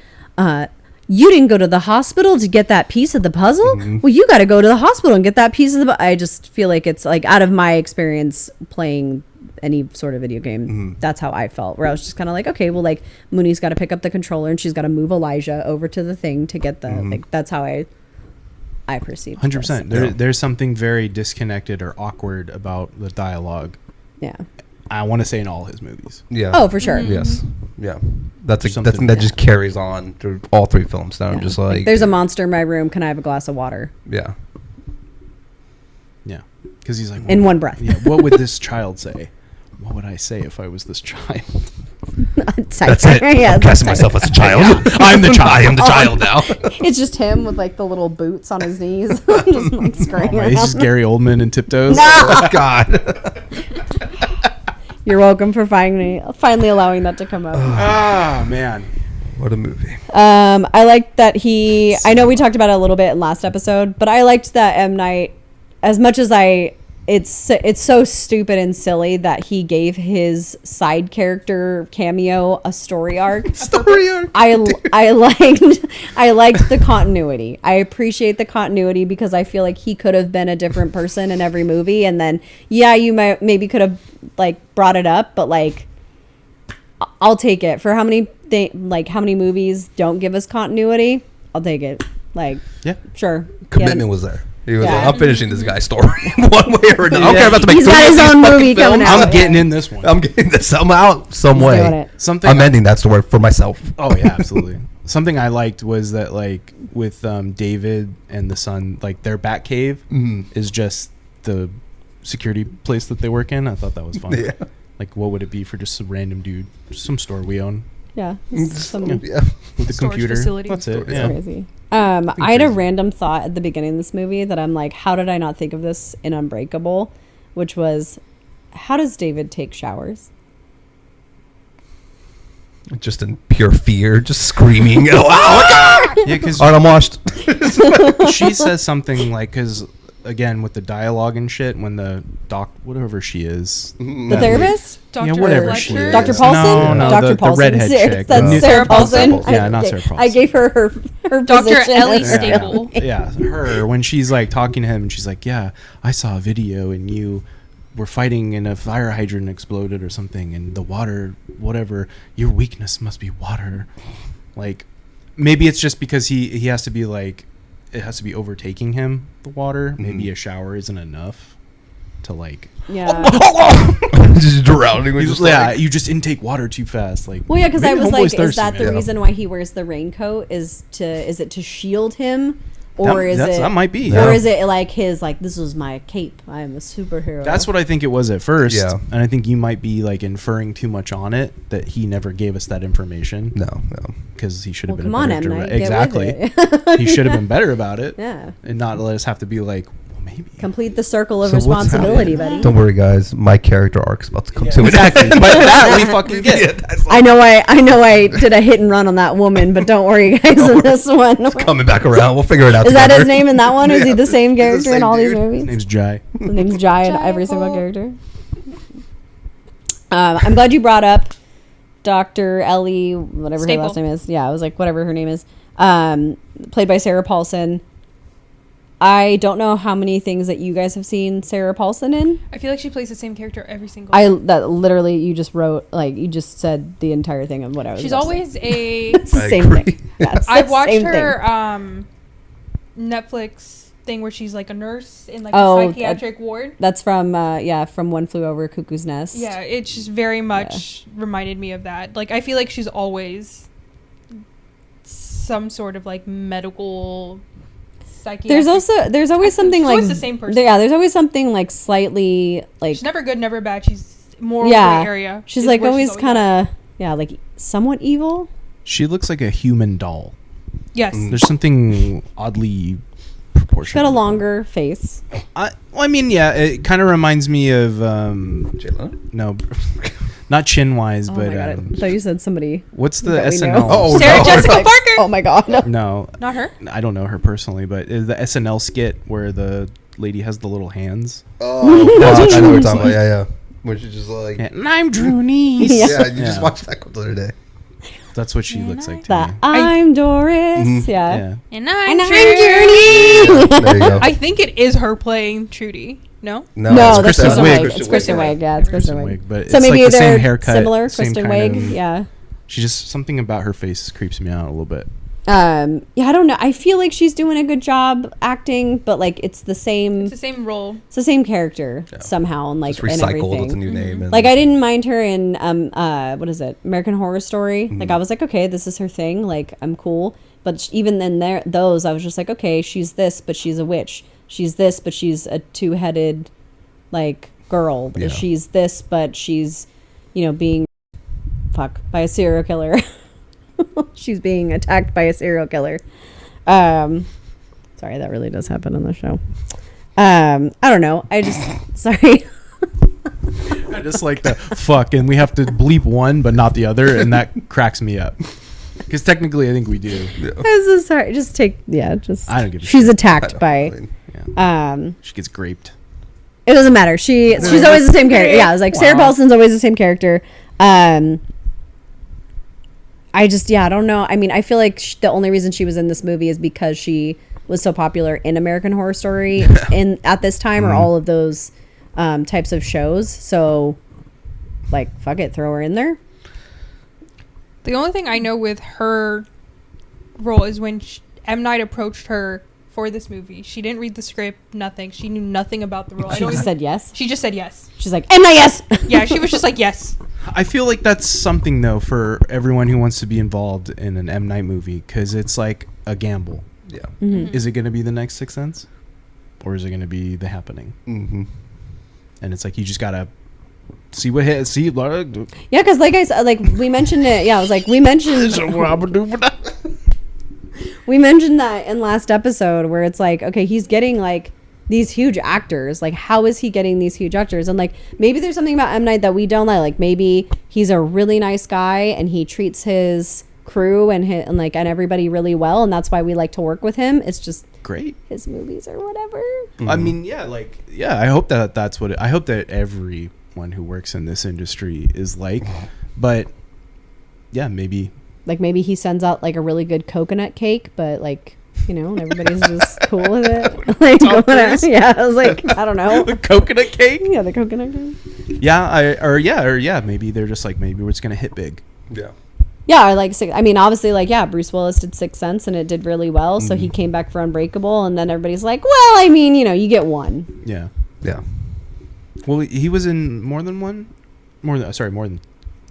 You didn't go to the hospital to get that piece of the puzzle. Well, you got to go to the hospital and get that piece of the. I just feel like it's like out of my experience playing any sort of video game, that's how I felt. Where I was just kind of like, okay, well, like Mooney's got to pick up the controller and she's got to move Elijah over to the thing to get the. Like that's how I perceived. 100%. There's something very disconnected or awkward about the dialogue. Yeah. I want to say in all his movies. Yeah. Oh, for sure. Yes. Yeah. That's Something- that just carries on through all 3 films. Now I'm just like, There's a monster in my room. Can I have a glass of water? yeah. Yeah. Because he's like, In one breath. Yeah, what would this child say? What would I say if I was this child? That's it. Yeah, I'm casting myself as a child. I'm the child. I am the child now. It's just him with like the little boots on his knees, just like scurrying Oh, around. he's just Gary Oldman in Tiptoes. Oh, God. You're welcome for finally allowing that to come up. Ah, man. What a movie. I liked that I know we talked about it a little bit in last episode, but I liked that M. Night, as much as it's so stupid and silly that he gave his side character cameo a story arc. I liked the continuity. I appreciate the continuity because I feel like he could have been a different person in every movie, and then you maybe could have like brought it up, but like I'll take it for how many movies don't give us continuity. I'll take it. Like, Yeah. sure. Commitment was there. He was Yeah. like, I'm finishing this guy's story one way or another. I don't care about to make He's got 3 of his these own fucking movie coming films. out. I'm getting in this one. I'm getting this somehow, some He's doing way. it. Something I'm ending that story for myself. Oh yeah, absolutely. Something I liked was that like with David and the son, like their bat cave is just the security place that they work in. I thought that was fun. Yeah. Like what would it be for just some random dude, just some store we own Yeah. Yeah. with a Storage computer? facility. That's it. Storage. Yeah. Crazy. I had a crazy. random thought at the beginning of this movie that I'm like, how did I not think of this in Unbreakable? Which was, how does David take showers? Just in pure fear, just screaming. Oh, wow. Yeah, because All right, I'm washed. she says something like, because again with the dialogue and shit, when the whatever she is, The therapist? Dr. whatever she Fletcher? is. Dr. Paulson? No, Dr. the Paulson. redhead chick. That's No. Sarah Paulson. Paulson. Yeah, not Sarah Paulson. I gave her her Dr. position. Ellie Yeah. Stable. Yeah, her when she's like talking to him and she's like, yeah, I saw a video and you were fighting and a fire hydrant exploded or something and the water, whatever, your weakness must be water. Like maybe it's just because he has to be like, it has to be overtaking him, the water. Maybe a shower isn't enough to like, Yeah. Just drowning. With just yeah, like, you just intake water too fast. Like, Well, yeah, because I maybe was homeboy's like, is that thirsty, the man. reason why he wears the raincoat? Is it to shield him, or is it that might be, or yeah. is it like his like this is my cape? I am a superhero. That's what I think it was at first. Yeah. And I think you might be like inferring too much on it that he never gave us that information no. because he should have Well, been come on, a better M. Night, direct- get with exactly. it. He should have been better about it. Yeah. And not let us have to be like, well, maybe. Complete the circle of So what's responsibility, happening? buddy. Don't worry, guys. My character arc's about to come to an Exactly. end. But that we fucking get. Yeah, that's I know I did a hit and run on that woman, but don't worry, guys. In this one, coming back around. We'll figure it out. is that together. his name in that one? Is he Yeah. the same He's the character in same all these dude. His movies? name's Jai. His name's Jai in Jai every single Paul. character. I'm glad you brought up Dr. Ellie, whatever Staple. her last name is. Yeah, I was like, whatever her name is. Played by Sarah Paulson. I don't know how many things that you guys have seen Sarah Paulson in. I feel like she plays the same character every single. That literally you just wrote, like you just said the entire thing of what I was. She's about to say. always a. It's the I same agree. thing. Yeah, it's the I've watched same her Netflix thing where she's like a nurse in like Oh, a psychiatric ward. That's from from One Flew Over Cuckoo's Nest. Yeah, it just very much reminded me of that. Like I feel like she's always some sort of like medical psychiatric. There's always something she's like always the same person. Yeah, there's always something like slightly like She's never good, never bad. She's more yeah. gray area. She's is like where always at. kind of like somewhat evil. She looks like a human doll. Yes. There's something oddly proportionate. She's got a longer face. I mean, yeah, it kind of reminds me of J-Lo? no, Not chin wise, Oh but my god! I thought you said somebody. what's the that we know. SNL? Oh, Sarah no. Jessica Like, Parker. oh my god! No. No, Not her. I don't know her personally, but is the SNL skit where the lady has the little hands. Oh, fuck. I know what you're talking about. Yeah. Where she's just like, And I'm Drew Niece. yeah, you just Yeah. watched that clip the other day. That's what she looks like to The me. I'm Doris. Mhm. Yeah. Yeah. And And I'm Journey. Journey. There you go. I think it is her playing Trudy. No. No, it's that's Kristen Wiig. Wiig. It's Kristen Wiig. Yeah, it's Kristen Wiig. But So it's maybe like the they're same haircut, similar. same Kristen kind Wiig. of- Yeah. She just something about her face creeps me out a little bit. Yeah, I don't know. I feel like she's doing a good job acting, but like it's the same. It's the same role. It's the same character Yeah. somehow, and like Just and recycled everything. with a new name. And Like I didn't mind her in what is it, American Horror Story? Like I was like, okay, this is her thing. Like I'm cool. But even then, those I was just like, okay, she's this, but she's a witch. She's this, but she's a two-headed, like girl. Yeah. She's this, but she's, being by a serial killer. She's being attacked by a serial killer. Sorry, that really does happen on the show. I don't know. I just sorry. I just like the fuck, and we have to bleep one but not the other, and that cracks me up. Because technically, I think we do. I'm so sorry. Just take just. I don't give a She's shit. attacked by. Yeah. She gets graped. It doesn't matter. She's always the same character. Yeah, I was like Sarah Paulson's always the same character. I don't know. I mean, I feel like the only reason she was in this movie is because she was so popular in American Horror Story at this time, or all of those types of shows. So, like, fuck it, throw her in there. The only thing I know with her role is when M. Night approached her for this movie. She didn't read the script, nothing. She knew nothing about the role. She just said yes. She just said yes. She's like, M. Night, yes. Yeah, she was just like, yes. I feel like that's something, though, for everyone who wants to be involved in an M. Night movie, because it's like a gamble. Yeah. Mm-hmm. Is it going to be the next Sixth Sense? Or is it going to be The Happening? Mm-hmm. And it's like, you just got to see what hits. See, Yeah, because like I said, like we mentioned it. Yeah, I was like, we mentioned that in last episode where it's like, okay, he's getting like these huge actors. Like, how is he getting these huge actors? And like, maybe there's something about M. Night that we don't like. Like, maybe he's a really nice guy and he treats his crew and everybody really well, and that's why we like to work with him. It's just great. his movies or whatever. I mean, I hope that's what I hope that everyone who works in this industry is like. But yeah, maybe. Like maybe he sends out like a really good coconut cake, but like, and everybody's just cool with it. Like, yeah, I was like, I don't know. The coconut cake? Yeah, the coconut cake. Yeah, maybe they're just like, maybe we're just gonna hit big. Yeah. Yeah, or like, I mean, obviously, like, yeah, Bruce Willis did Sixth Sense and it did really well, so he came back for Unbreakable, and then everybody's like, well, I mean, you get one. Yeah. Yeah. Well, he was in more than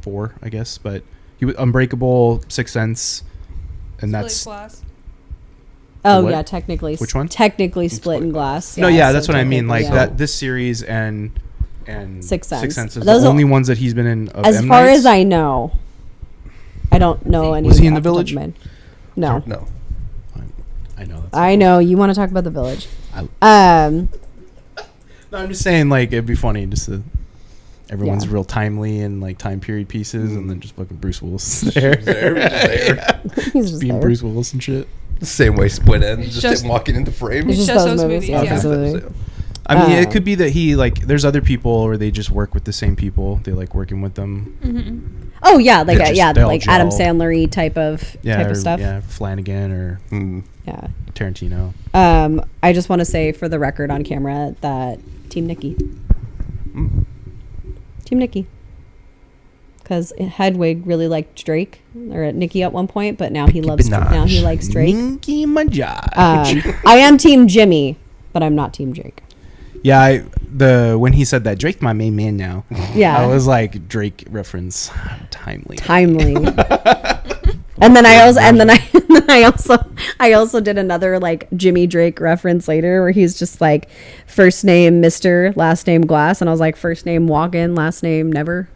4, I guess, but he was Unbreakable, Sixth Sense, and that's Glass. Oh, What? yeah, technically. Which one? Technically Split in Glass. no, yeah, that's what I mean. Like technically, yeah. that, this series and Sixth Sense. is Those the are- only ones that he's been in. Of As M. far Night's. as I know, I don't know any. Was he in off The top of Village? my head. No. No. I know. That's I know. You want to talk about The Village. No, I'm just saying, like, it'd be funny just to. Everyone's Yeah. real timely and like time period pieces, and then just fucking Bruce Willis is there, He's just being there. Bruce Willis and shit. The same way Split ends, It's just just- him walking into frame. It's It's just just those those movies. movies, Yeah, just yeah. those movies. I mean, it could be that he like. There's other people where they just work with the same people. They like working with them. Mm-hmm. Oh yeah, like They just- they all like Adam gel. Sandler-y type of stuff. Yeah, Flanagan or Yeah. Tarantino. I just want to say for the record on camera that Team Nikki. Team Nikki. Because Hedwig really liked Drake, or Nikki at one point, but now he loves. Minaj. Now he likes Drake. Nicki Minaj. I am Team Jimmy, but I'm not Team Drake. Yeah, when he said that Drake my main man now. Yeah. I was like Drake reference timely. And then I also did another like Jimmy Drake reference later where he's just like first name Mr. last name Glass, and I was like first name Walk-In, last name Never.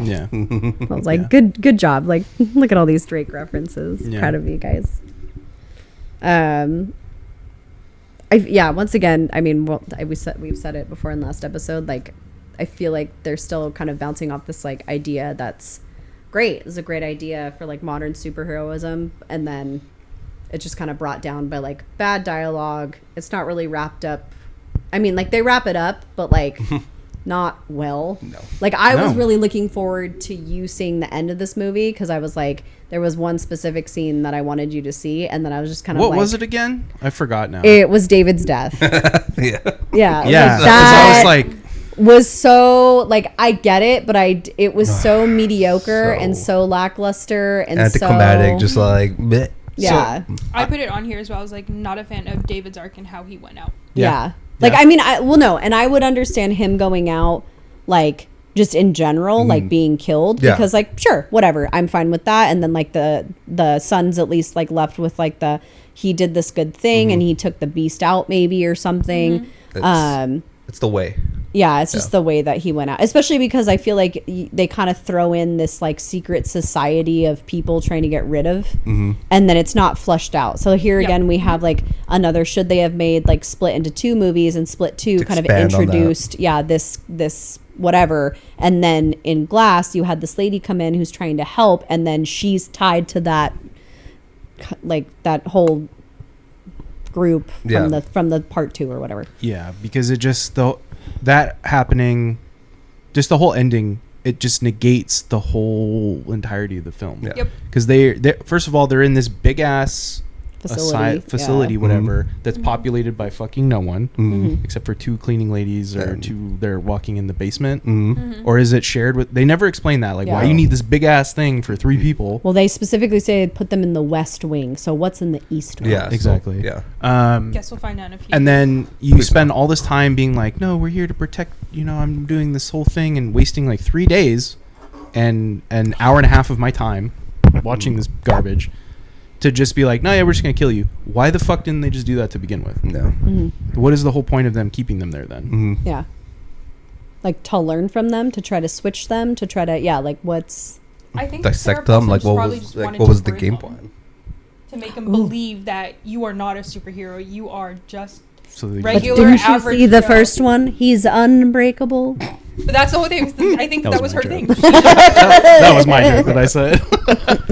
Yeah. I was like good job. Like look at all these Drake references. Yeah. Proud of you guys. Once again, I mean, we've said it before in last episode, like I feel like they're still kind of bouncing off this like idea that's great. It's a great idea for like modern superheroism, and then it's just kind of brought down by like bad dialogue. It's not really wrapped up. I mean, like they wrap it up, but like not well. No. Like I was really looking forward to you seeing the end of this movie, because I was like, there was one specific scene that I wanted you to see, and then I was just kind of What like, was it again? I forgot now. it was David's death. Yeah. Yeah. Yeah, Like, 'cause I was like, was so like, I get it, but it was so mediocre and So so lackluster and anticlimactic, so just like bleh. yeah. I put it on here as well. I was like, not a fan of David's arc and how he went out. Yeah. Like, Yeah. I mean, no, and I would understand him going out, like, just in general, like, being killed. Yeah. Because, like, sure, whatever. I'm fine with that. And then, like, the son's at least, like, left with, like, he did this good thing and he took the beast out, maybe, or something. It's the way. Yeah, it's just the way that he went out. Especially because I feel like they kind of throw in this, like, secret society of people trying to get rid of. And then it's not flushed out. So here again, we have, like, another, should they have made, like, Split into 2 movies, and Split 2 kind of expand on that. introduced, this whatever. And then in Glass, you had this lady come in who's trying to help, and then she's tied to that, like, that whole group from the part 2 or whatever. yeah, because it just that happening, just the whole ending, it just negates the whole entirety of the film. Yeah. Yep. Because they first of all, they're in this big ass Facility, whatever, that's populated by fucking no one, Mm-hmm. except for 2 cleaning ladies or And- 2 they're walking in the basement. Mm-hmm. Or is it shared with? They never explain that. Like, why Yeah. you need this big ass thing for 3 people? Well, they specifically say put them in the West Wing. So what's in the East Wing? Yeah. Exactly. So, yeah. Guess we'll find out in a few. And then you spend all this time being like, no, we're here to protect, I'm doing this whole thing, and wasting like 3 days and an hour and a half of my time watching this garbage to just be like, no, yeah, we're just going to kill you. Why the fuck didn't they just do that to begin with? No. What is the whole point of them keeping them there then? Yeah. Like to learn from them, to try to switch them, to try to, like what's. I think Dissect Sarah them. Like, Paulson what probably was just like wanted what to was the bring game them plan? to make them believe that you are not a superhero. You are just So they regular, Didn't you average see the Joe. first one? He's unbreakable. But that's the whole thing. I think that was my her thing. joke. that was my joke that I said.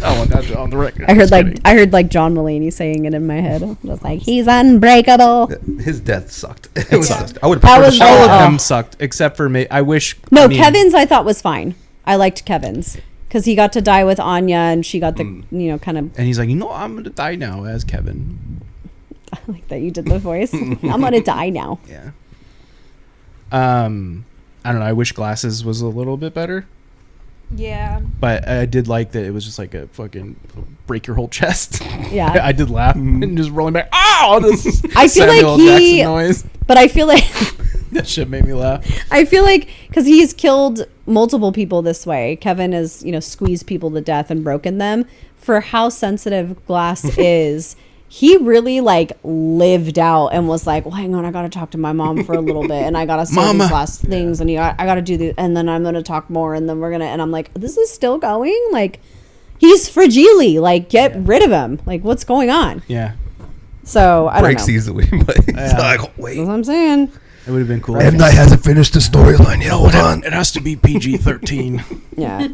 I want that on the record. I heard Just kidding. I heard John Mulaney saying it in my head. I was like, he's unbreakable. His death sucked. It Yeah. was sucked. I would That prefer was the all show. of Oh. them sucked except for me. I wish. No, I mean, Kevin's I thought was fine. I liked Kevin's because he got to die with Anya, and she got the kind of. And he's like, I'm gonna die now as Kevin. I like that you did the voice. I'm gonna die now. Yeah. I don't know. I wish Glasses was a little bit better, Yeah. but I did like that it was just like a fucking break your whole chest. Yeah. I did laugh and just rolling back. Oh, this I feel like Samuel he- Jackson noise. But I feel like That shit made me laugh. I feel like because he's killed multiple people this way. Kevin has squeezed people to death and broken them. For how sensitive Glass is, he really lived out and was like, well, hang on, I gotta talk to my mom for a little bit, and I gotta say Mama. these last things, and I gotta do this, and then I'm gonna talk more, and then we're gonna, and I'm like, this is still going. He's fragile. Get rid of him. What's going on? Yeah, So I don't Breaks know. easily, but it's like, wait. That's what I'm saying. it would have been cool. M. Night hasn't finished the storyline yet. Hold on. It has to be PG-13. Yeah.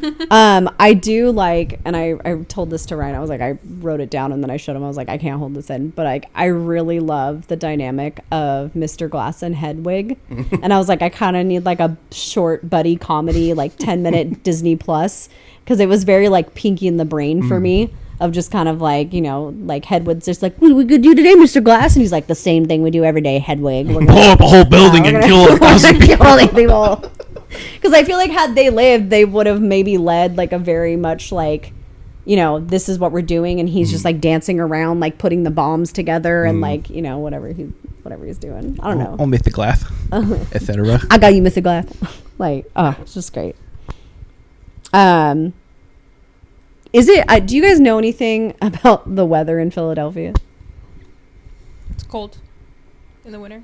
I do and I told this to Ryan. I was like, I wrote it down and then I showed him. I was like, I can't hold this in. But I really love the dynamic of Mr. Glass and Hedwig. And I was like, I kind of need a short buddy comedy, 10-minute Disney Plus. Because it was very Pinky in the Brain for me. Of just kind of Hedwig's just what are we gonna do today, Mr. Glass? And he's like, the same thing we do every day, Hedwig. We're gonna Blow up a whole building and kill 1,000 people. kill people. Because I feel like had they lived, they would have maybe led a very much this is what we're doing, and he's just dancing around, putting the bombs together and whatever he's doing. I don't know. Oh, Mr. Glass, etc. I got you, Mr. Glass. It's just great. Is it? Do you guys know anything about the weather in Philadelphia? It's cold in the winter.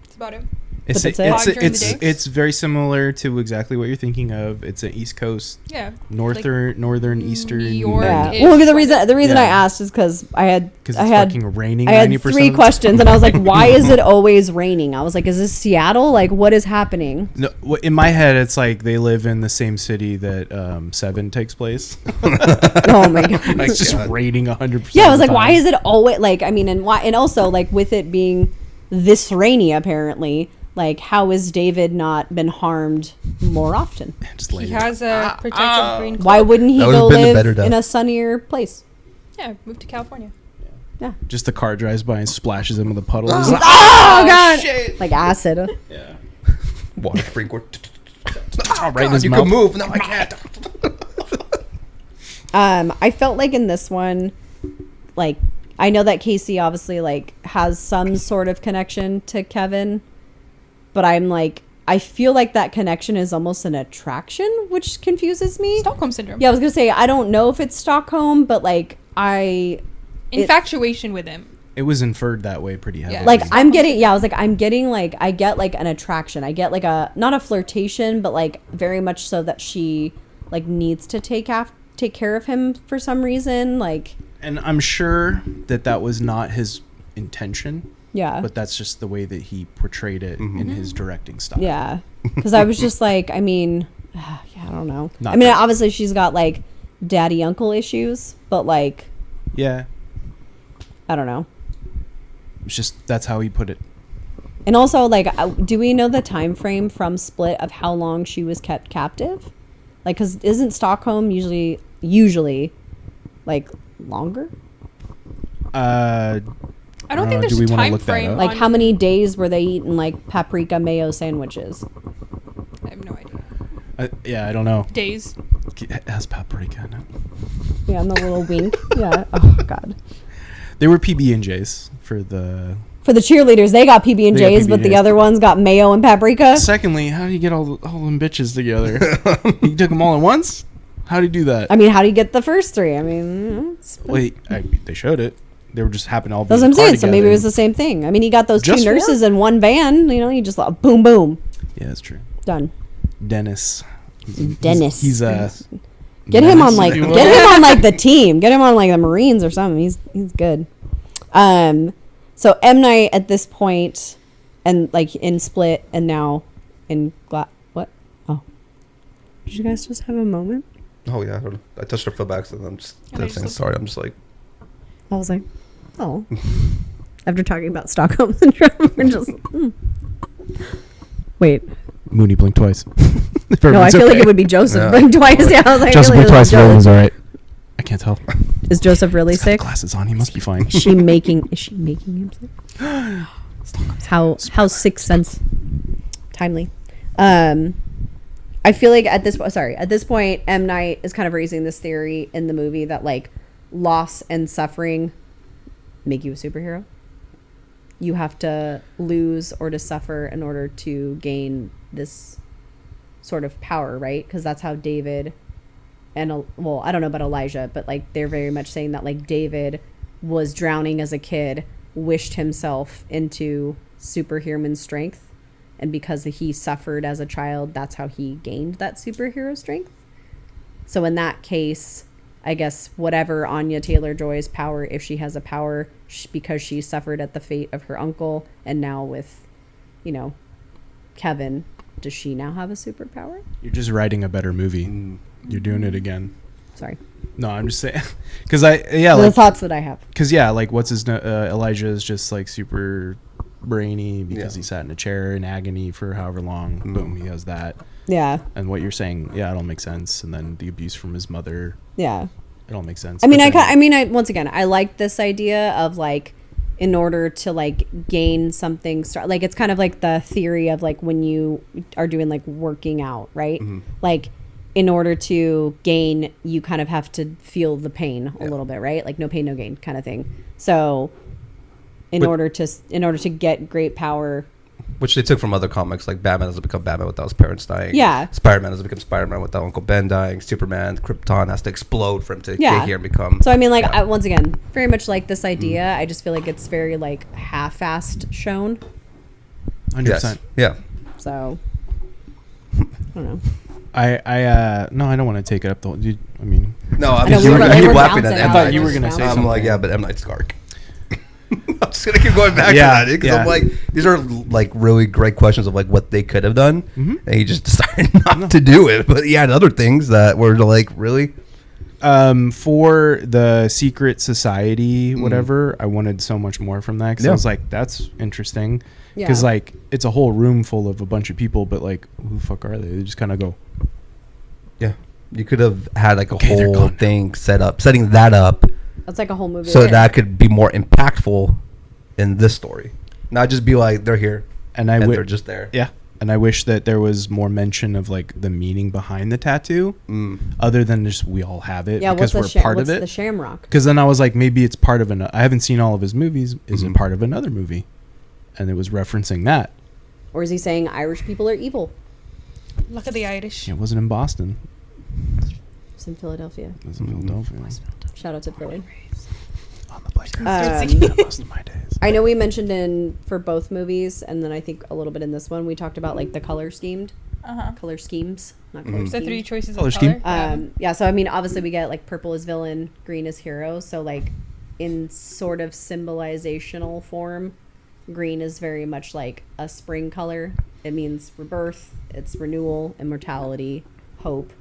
That's about it. It's But that's it. it's very similar to exactly what you're thinking of. It's an East Coast, Yeah. northern Eastern. New York. Yeah. Is Well, the reason Yeah. I asked is because I had fucking raining. I had 90% 3 of the questions, and I was like, "Why is it always raining?" I was like, "Is this Seattle? Like, what is happening?" No, in my head, it's like they live in the same city that Seven takes place. Oh my god! It's just raining 100%. Yeah, I was like, "Why is it always like?" I mean, and why? And also, like, with it being this rainy, apparently, like, how has David not been harmed more often? Just He lay has a protective green. Why wouldn't he That would've go been the live better death. in a sunnier place? Yeah, move to California. Just the car drives by and splashes him with a puddle. Oh god! Shit. Like acid. Yeah. Water sprinkler. Right in his you mouth. can move. No, I can't. I felt like in this one, like, I know that Casey obviously like has some sort of connection to Kevin, but I'm like, I feel like that connection is almost an attraction, which confuses me. Stockholm syndrome. Yeah, I was gonna say I don't know if it's Stockholm, but like Infatuation with him. It was inferred that way pretty heavily. Yeah. like I'm getting I get like an attraction. I get like a not a flirtation, but like very much so that she like needs to take care of him for some reason. Like, and I'm sure that was not his intention. yeah. But that's just the way that he portrayed it in his directing style. Yeah, because I was just like, I mean, yeah, I don't know. Not I mean, that- obviously she's got like daddy uncle issues, but like, Yeah. I don't know. It's just that's how he put it. And also, like, do we know the time frame from Split of how long she was kept captive? Like, because isn't Stockholm usually like longer? I don't think do there's we a wanna time look that frame. up? Like, on- how many days were they eating like paprika mayo sandwiches? I have no idea. Yeah, I don't know. Days. It has paprika in it. Yeah, and the little wink. Yeah. Oh god. They were PB&Js for the. For the cheerleaders, they got PB and They got J's, but the PB&Js. other ones got mayo and paprika. Secondly, how do you get all them bitches together? You took them all at once? How do you do that? I mean, how do you get the first 3? I mean, Wait, they showed it. They were just happened to all be that's in what I'm the car saying. So maybe it together. was the same thing. I mean, he got those Just 2 4? nurses in one van. You know, you just like, boom, boom, Yeah, that's true. done. Dennis. Dennis. He's Get him on like if you will. the team. Get him on like the Marines or something. He's good. So M Night at this point, and like in Split, and now in what? Oh, did you guys just have a moment? Oh yeah, I touched her foot back, and I'm just And I saying just sorry. I'm just like, I was like, oh. After talking about Stockholm syndrome, we're just wait. Mooney blinked twice. No, I feel like it would be Joseph Yeah. blink twice. Yeah, I was like, Joseph I feel blinked like twice. it was Everyone's Joseph. all right. I can't tell. Is Joseph really He's got sick? glasses on. He must be fine. Is she making him sick? How Sixth Sense timely. I feel like at this point M. Night is kind of raising this theory in the movie that like loss and suffering make you a superhero. You have to lose or to suffer in order to gain this sort of power, right? Because that's how David and well, I don't know about Elijah, but like they're very much saying that like David was drowning as a kid, wished himself into superhuman strength, and because he suffered as a child, that's how he gained that superhero strength. So in that case, I guess whatever Anya Taylor-Joy's power, if she has a power, because she suffered at the fate of her uncle, and now with, you know, Kevin, does she now have a superpower? You're just writing a better movie. You're doing it again. Sorry. No, I'm just saying. Because The thoughts that I have. Because like what's his Elijah is just like super brainy because he sat in a chair in agony for however long. Boom, he has that. Yeah. And what you're saying, it all makes sense. And then the abuse from his mother, Yeah. it all makes sense. I mean, But then- I once again, I like this idea of like, in order to like gain something, like it's kind of like the theory of like when you are doing like working out, right? Like in order to gain, you kind of have to feel the pain a little bit, right? Like no pain, no gain kind of thing. So in order to get great power, which they took from other comics, like Batman has to become Batman without his parents dying. Yeah. Spider-Man has to become Spider-Man without Uncle Ben dying. Superman, Krypton has to explode for him to get here and become. So I mean, like once again, very much like this idea. I just feel like it's very like half-assed shown. 100%. Yeah. So I don't know. No, I don't want to take it up the whole. I mean, No, I know, mean, we I keep were laughing bouncing at I M. thought Night. you were gonna say I'm something. like, yeah, but M. Night's Dark. I'm just gonna keep going back Yeah, to that because yeah. I'm like, these are like really great questions of like what they could have done, and he just decided not to do it. But he had other things that were like really. For the secret society, whatever, I wanted so much more from that because I was like, that's interesting. Because Yeah. like it's a whole room full of a bunch of people, but like, who the fuck are they? They just kind of go. Yeah, you could have had like a Okay, they're whole gone. thing setting that up That's like a whole movie. so right that could be more impactful in this story, not just be like they're here And and I they're would, just there. yeah. And I wish that there was more mention of like the meaning behind the tattoo, other than just we all have it Yeah, because what's we're part what's of it. the shamrock? Because then I was like, maybe it's part of I haven't seen all of his movies. Is it part of another movie? And it was referencing that. Or is he saying Irish people are evil? Look at the Irish. It wasn't in Boston. It's in Philadelphia. It was in Philadelphia. Shout out to Philly. On the playground. Most of my days. I know we mentioned for both movies, and then I think a little bit in this one, we talked about like the color schemes, not color The schemes. 3 choices Color of scheme. color. Yeah, so I mean, obviously we get like purple is villain, green is hero. So like in sort of symbolizational form, green is very much like a spring color. It means rebirth, it's renewal, immortality, hope.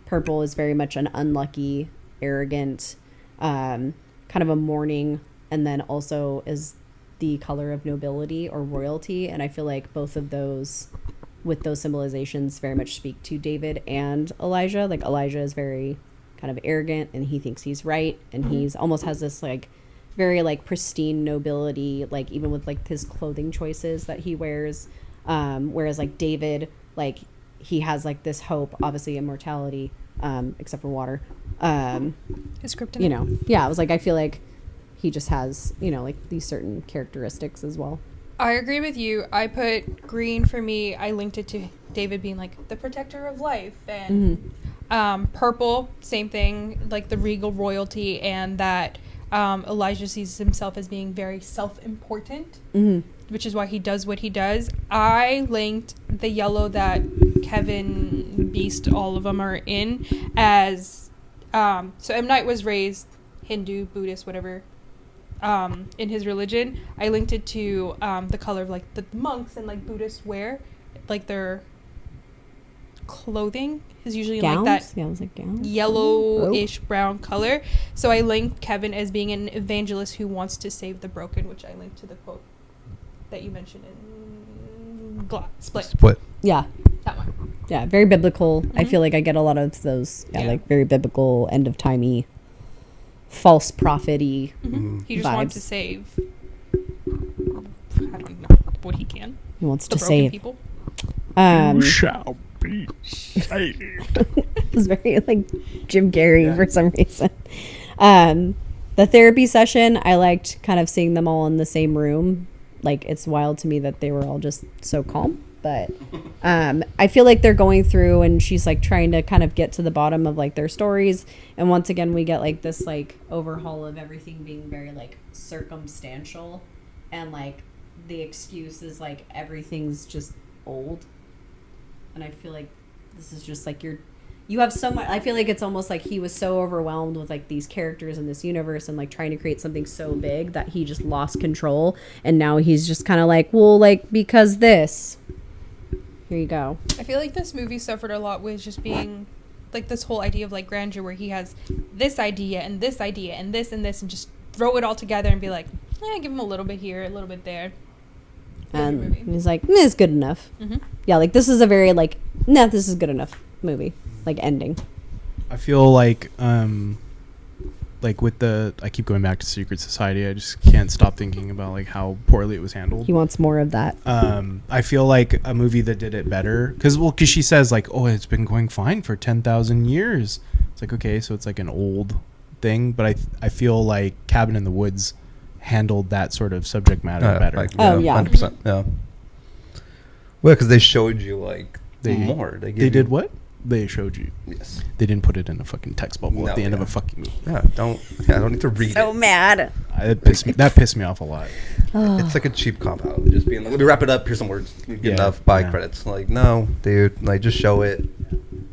Purple is very much an unlucky, arrogant, kind of a mourning, and then also is the color of nobility or royalty. And I feel like both of those, with those symbolizations, very much speak to David and Elijah. Like Elijah is very kind of arrogant and he thinks he's right, and he's almost has this like very like pristine nobility, like even with like his clothing choices that he wears, whereas like David, like he has like this hope, obviously immortality, except for water, His kryptonite. you know. Yeah, I was like, I feel like he just has, you know, like these certain characteristics as well. I agree with you. I put green for me. I linked it to David being like the protector of life, and purple, same thing, like the regal royalty, and that Elijah sees himself as being very self-important, which is why he does what he does. I linked the yellow that Kevin, Beast, all of them are in as so M. Night was raised Hindu, Buddhist, whatever. In his religion, I linked it to the color of like the monks and like Buddhists wear, like their clothing is usually Gowns? like that Yeah, I was like gowns. yellowish brown color. So I linked Kevin as being an evangelist who wants to save the broken, which I linked to the quote that you mentioned in Split. Yeah. That one. Yeah, very biblical. I feel like I get a lot of those, like very biblical, end of timey, false prophet-y. He just wants Vibes. to save. I don't know what he can. He wants The to broken save. people. Shall be saved. It's very like Jim Carrey for some reason. The therapy session, I liked kind of seeing them all in the same room. Like it's wild to me that they were all just so calm. But I feel like they're going through and she's like trying to kind of get to the bottom of like their stories. And once again, we get like this like overhaul of everything being very like circumstantial. And like the excuse is like everything's just old. And I feel like this is just like you have so much. I feel like it's almost like he was so overwhelmed with like these characters in this universe and like trying to create something so big that he just lost control. And now he's just kind of like, well, like because this. Here you go. I feel like this movie suffered a lot with just being like this whole idea of like grandeur where he has this idea and this idea and this and this and just throw it all together and be like, give him a little bit here, a little bit there. And he's like, it's good enough. Yeah, like this is a very like, this is good enough movie. Like ending. I feel like with I keep going back to Secret Society. I just can't stop thinking about like how poorly it was handled. He wants more of that. I feel like a movie that did it better because she says like, oh, it's been going fine for 10,000 years. It's like, okay, so it's like an old thing, but I feel like Cabin in the Woods handled that sort of subject matter better. Like, Oh, yeah. 100%. Yeah. Well, because they showed you like more. They did what? They showed you. Yes. They didn't put it in a fucking text bubble at the end of a fucking movie. Yeah. I don't need to read So it. mad. That pissed me off a lot. It's like a cheap cop out. Just being like, let me wrap it up. Here's some words. Good enough. Buy credits. Like, no, dude. Like, just show it.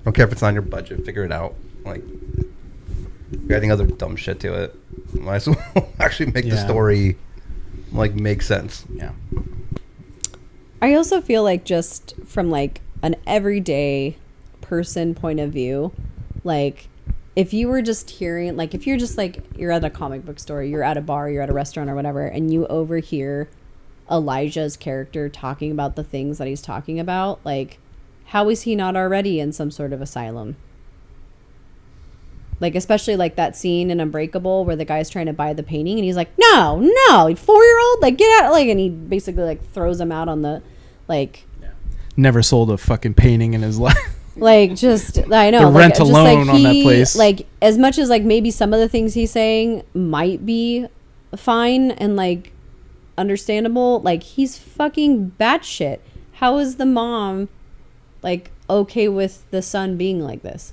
Don't care if it's on your budget. Figure it out. Like, you're adding other dumb shit to it. Might as well actually make the story like make sense. Yeah. I also feel like just from like an everyday person point of view, like if you were just hearing, like if you're just like, you're at a comic book store, you're at a bar, you're at a restaurant or whatever, and you overhear Elijah's character talking about the things that he's talking about, like how is he not already in some sort of asylum? Like, especially like that scene in Unbreakable where the guy's trying to buy the painting and he's like, no, 4-year-old, like get out, like, and he basically like throws him out on the, like, never sold a fucking painting in his life. Like, just, I know, the like, rent just alone like on that place. Like, as much as like maybe some of the things he's saying might be fine and like understandable, like he's fucking batshit. How is the mom like okay with the son being like this?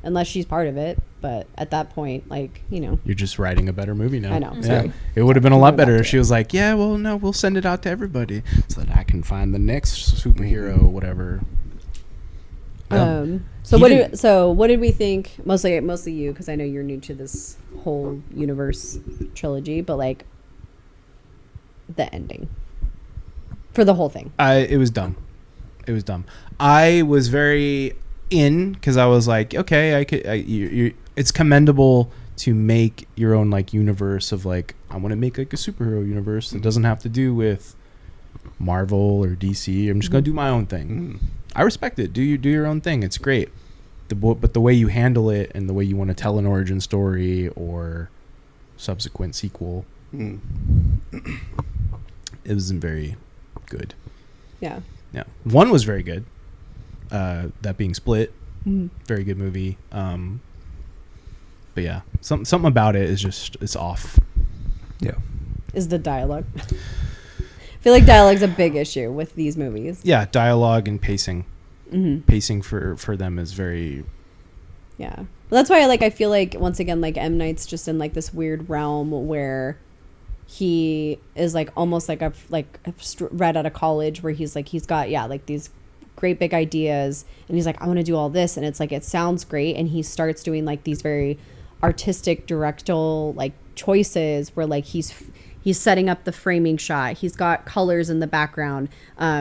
Unless she's part of it, but at that point, like, you know, you're just writing a better movie now. I know. Yeah. Sorry. It would have been a lot better if she was like, yeah, well, no, we'll send it out to everybody so that I can find the next superhero, whatever. So what did we think? Mostly you, because I know you're new to this whole universe trilogy, but like the ending for the whole thing. It was dumb. It was dumb. I was very in because I was like, okay, it's commendable to make your own like universe of like, I want to make like a superhero universe that doesn't have to do with Marvel or DC. I'm just gonna do my own thing. I respect it. Do your own thing. It's great. But the way you handle it and the way you want to tell an origin story or subsequent sequel, it wasn't very good. Yeah. One was very good. That being Split, very good movie. But yeah, something about it is just, it's off. Yeah. Is the dialogue. I feel like dialogue's a big issue with these movies. Yeah, dialogue and pacing. Pacing for them is very... Yeah. Well, that's why I feel like, once again, like M. Night's just in like this weird realm where he is like almost like right out of college, where he's got like these great big ideas and he's like, I want to do all this, and it's like, it sounds great, and he starts doing like these very artistic directorial like choices where like he's setting up the framing shot, he's got colors in the background,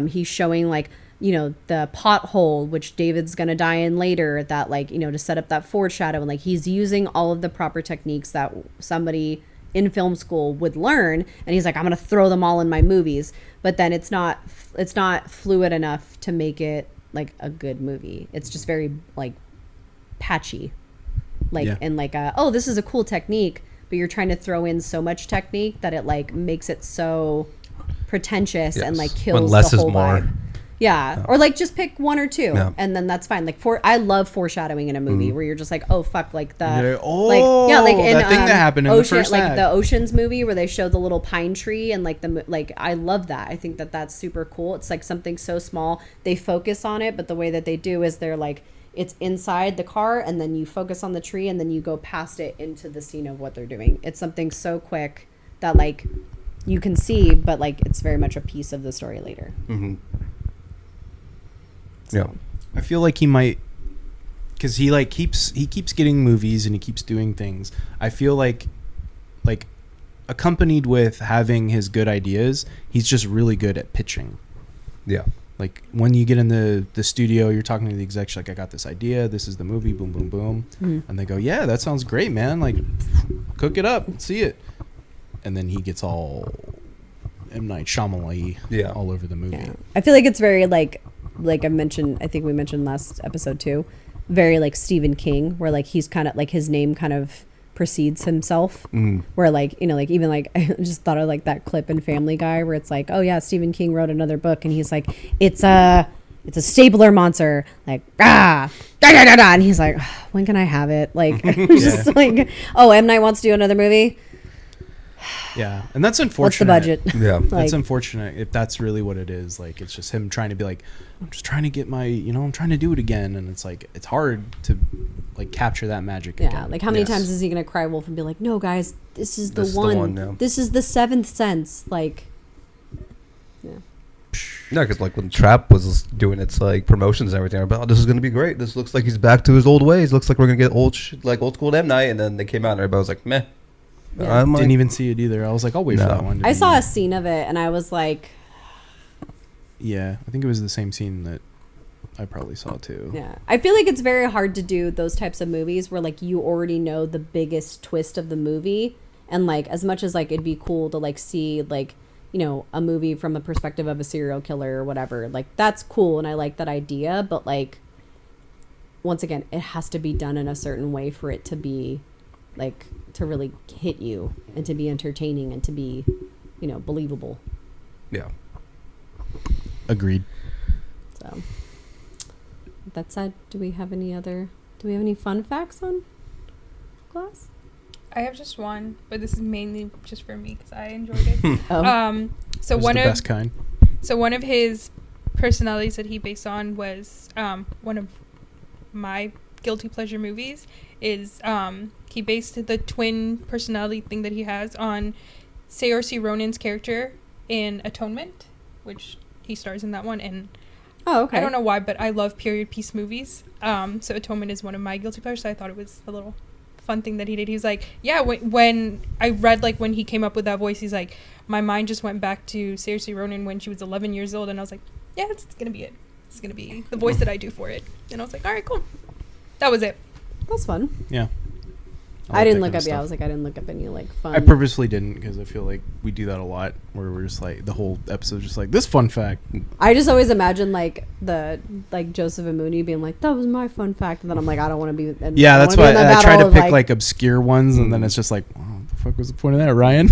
he's showing like, you know, the pothole which David's gonna die in later, that like, you know, to set up that foreshadow, and like he's using all of the proper techniques that somebody in film school would learn, and he's like, I'm gonna throw them all in my movies, but then it's not fluid enough to make it like a good movie. It's just very like patchy, like, and like oh, this is a cool technique, but you're trying to throw in so much technique that it like makes it so pretentious and like kills when less the whole is more. vibe. Yeah. Or like just pick one or two, and then that's fine. Like I love foreshadowing in a movie where you're just like, oh fuck, like the like in that thing that happened in the first like act. the Ocean's movie where they show the little pine tree, and like I love that. I think that that's super cool. It's like something so small, they focus on it, but the way that they do is they're like, it's inside the car, and then you focus on the tree, and then you go past it into the scene of what they're doing. It's something so quick that like you can see, but like it's very much a piece of the story later. Yeah, I feel like he might, because he like keeps getting movies and he keeps doing things. I feel like accompanied with having his good ideas, he's just really good at pitching. Yeah, like when you get in the studio, you're talking to the execs like, I got this idea, this is the movie, boom boom boom, and they go, yeah, that sounds great, man, like cook it up, let's see it, and then he gets all M. Night Shyamalan all over the movie. Yeah. I feel like it's very like I mentioned, I think we mentioned last episode too, very like Stephen King, where like he's kind of like, his name kind of precedes himself, where like, you know, like even like I just thought of like that clip in Family Guy where it's like, oh yeah, Stephen King wrote another book, and he's like, it's a stapler monster, like and he's like, when can I have it? Like just like, oh, M. Night wants to do another movie. Yeah, and that's unfortunate. What's the budget? Yeah. That's unfortunate if that's really what it is. Like, it's just him trying to be like, I'm just trying to get my, I'm trying to do it again. And it's like, it's hard to like capture that magic Yeah, again. like how many times is he going to cry wolf and be like, no, guys, this is the This is the one. one, yeah. This is the seventh sense. Like, yeah. Yeah, because like when Trap was doing its like promotions and everything, about this is gonna be great. This looks like he's back to his old ways. Looks like we're gonna get old school M Night. And then they came out and everybody was like, meh. Yeah. I'm like, Didn't even see it either. I was like, I'll wait for that one. I saw a scene of it and I was like, Yeah, I think it was the same scene that I probably saw too. yeah. I feel like it's very hard to do those types of movies where like you already know the biggest twist of the movie. And like as much as like it'd be cool to like see like, a movie from the perspective of a serial killer or whatever, like that's cool and I like that idea, but like once again it has to be done in a certain way for it to be like to really hit you and to be entertaining and to be believable. yeah. Agreed. So with that said, do we have any fun facts on Glass? I have just one, but this is mainly just for me because I enjoyed it. So It was one the of best kind. So one of his personalities that he based on was one of my guilty pleasure movies is he based the twin personality thing that he has on Saoirse Ronan's character in Atonement, which he stars in that one. And Oh, okay. I don't know why, but I love period piece movies. So Atonement is one of my guilty pleasures. So I thought it was a little fun thing that he did. He was like, yeah, when I read like when he came up with that voice, he's like, my mind just went back to Saoirse Ronan when she was 11 years old, and I was like, yeah, that's gonna be it. It's gonna be the voice that I do for it. And I was like, all right, cool. That was it. That's fun. Yeah. I didn't look up. Yeah, I was like, I didn't look up any like fun. I purposely didn't because I feel like we do that a lot where we're just like the whole episode just like this fun fact. I just always imagine like Joseph and Mooney being like, that was my fun fact, and then I'm like, I don't want to be. And Yeah, that's why I try to pick like obscure ones, and then Mm. it's just like, oh, what the fuck was the point of that, Ryan?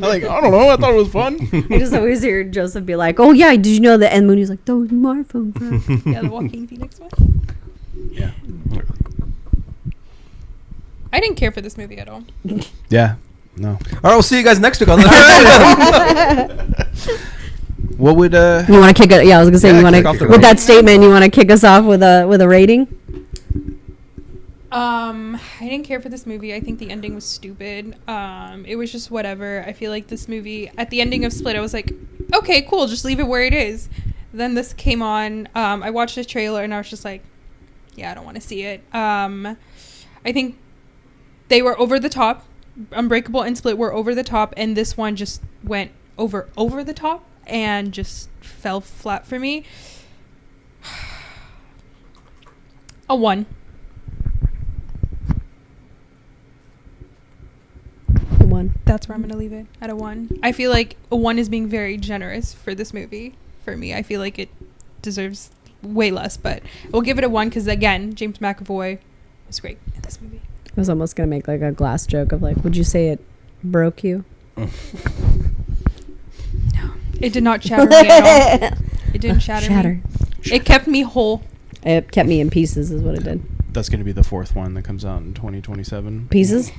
Like, I don't know. I thought it was fun. I just always hear Joseph be like, oh yeah, did you know that? And Mooney's like, that was my fun fact. Yeah, the Joaquin Phoenix one. Yeah. I didn't care for this movie at all. Yeah. No. All right, we'll see you guys next week on the. What would You want to kick it? Yeah, I was gonna say Yeah, you want kick off to the with that rating. statement. You want to kick us off with a rating? I didn't care for this movie. I think the ending was stupid. It was just whatever. I feel like this movie, at the ending of Split, I was like, okay, cool, just leave it where it is. Then this came on. I watched the trailer and I was just like, yeah, I don't want to see it. I think they were over the top. Unbreakable and Split were over the top, and this one just went over the top and just fell flat for me. A 1. One. That's where I'm gonna leave it, at a 1. I feel like a 1 is being very generous for this movie. For me, I feel like it deserves way less, but we'll give it a 1 because again, James McAvoy was great in this movie. I was almost gonna make like a Glass joke of like, would you say it broke you? No, it did not shatter me at all. It didn't shatter me. It kept me whole. It kept me in pieces, is what it did. That's going to be the fourth one that comes out in 2027. Pieces.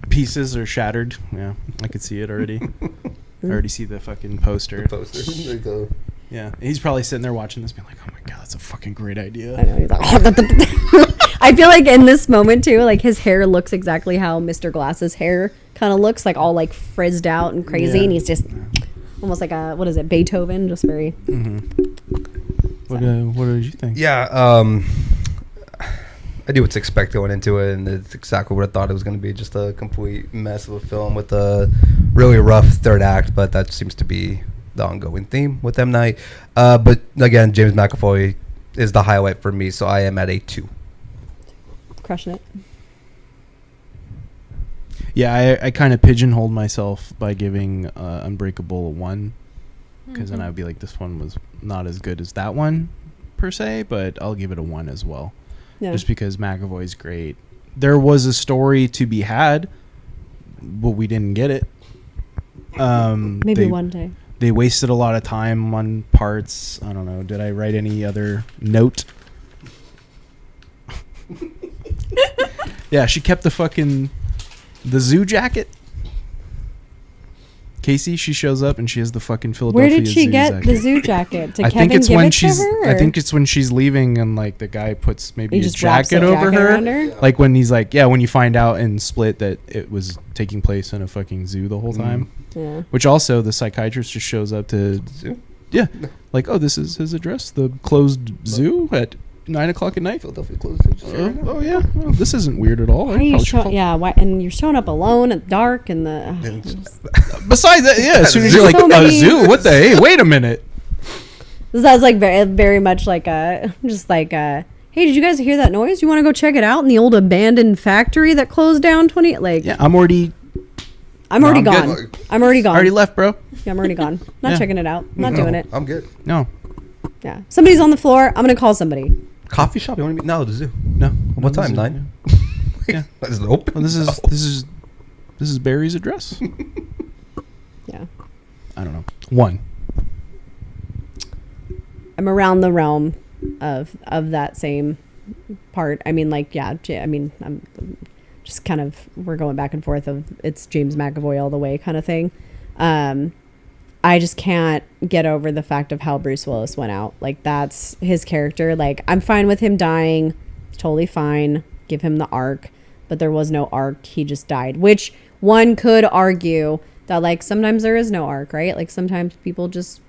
Pieces are shattered. Yeah, I could see it already. I already see the fucking poster. There you go. Yeah, he's probably sitting there watching this, being like, "Oh my god, that's a fucking great idea." I know. He's like, I feel like in this moment too, like his hair looks exactly how Mr. Glass's hair kind of looks, like all like frizzed out and crazy, Yeah. and he's just almost like a what is it, Beethoven? Just very. What did you think? Yeah, I knew what to expect going into it, and it's exactly what I thought it was going to be. Just a complete mess of a film with a really rough third act, but that seems to be the ongoing theme with M. Night. But again, James McAvoy is the highlight for me, so I am at a 2. Crushing it. Yeah, I kind of pigeonholed myself by giving Unbreakable a 1, because then I'd be like, this one was not as good as that one per se, but I'll give it a 1 as well. Yeah. Just because McAvoy's great. There was a story to be had, but we didn't get it. Maybe one day. They wasted a lot of time on parts. I don't know. Did I write any other note? Yeah, she kept the zoo jacket. Casey, she shows up and she has the fucking Where Philadelphia did she Zoo get jacket. the zoo jacket? Did I Kevin think it's give when it to she's. her? I think it's when she's leaving and like the guy puts maybe He a just wraps jacket a over jacket her. around her? Like when he's like, yeah, when you find out in Split that it was taking place in a fucking zoo the whole time. Yeah. Which also the psychiatrist just shows up to. Zoo? Yeah, like, oh, this is his address, the closed zoo at 9 o'clock at night. Philadelphia closed. Oh yeah, well, this isn't weird at all. Why are you why? And you're showing up alone at dark and the. Besides that, yeah, as soon as you're like So a many- zoo, what the? Hey, wait a minute. This sounds like very much like just like hey, did you guys hear that noise? You want to go check it out in the old abandoned factory that closed down 20? Like, Yeah, I'm already I'm already I'm gone. good. I'm already gone. already left, bro. Yeah, I'm already gone. Not Yeah. checking it out. Not doing it. I'm good. No, Yeah, somebody's on the floor. I'm gonna call somebody. Coffee shop? You want to meet? No, the zoo. no. What No, time? this is- 9? Yeah. Is it open? Well, this is No. this is Barry's address. Yeah, I don't know. 1. I'm around the realm of that same part. I mean, like, yeah. I mean, I'm just kind of we're going back and forth of it's James McAvoy all the way kind of thing. I just can't get over the fact of how Bruce Willis went out. Like, that's his character. Like, I'm fine with him dying. Totally fine. Give him the arc. But there was no arc. He just died. Which one could argue that, like, sometimes there is no arc, right? Like, sometimes people just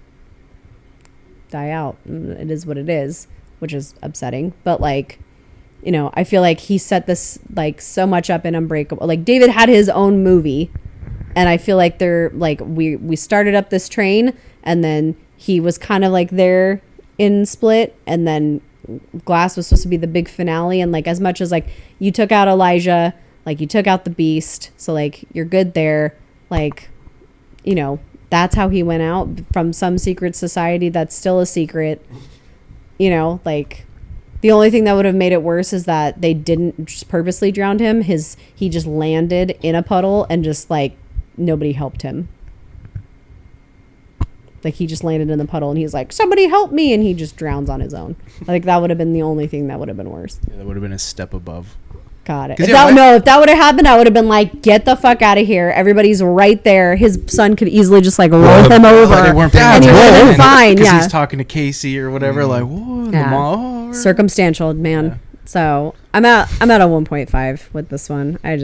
die out. It is what it is, which is upsetting. But, like, you know, I feel like he set this, like, so much up in Unbreakable. Like, David had his own movie. And I feel like they're like we started up this train and then he was kind of like there in Split and then Glass was supposed to be the big finale. And like as much as like you took out Elijah, like you took out the Beast. So like you're good there. Like, you know, that's how he went out from some secret society that's still a secret. You know, like the only thing that would have made it worse is that they didn't just purposely drown him. He just landed in a puddle and just like nobody helped him. Like he just landed in the puddle and he's like, somebody help me, and he just drowns on his own. Like that would have been the only thing that would have been worse. Yeah, that would have been a step above. Got it. 'Cause If yeah, that would have happened, I would have been like, get the fuck out of here. Everybody's right there. His son could easily just like roll him over. Like they weren't paying and he would have been attention. fine. Because Yeah. he's talking to Casey or whatever. Like, whoa, Yeah. the mom. Circumstantial, man. Yeah. So I'm at a 1.5 with this one. I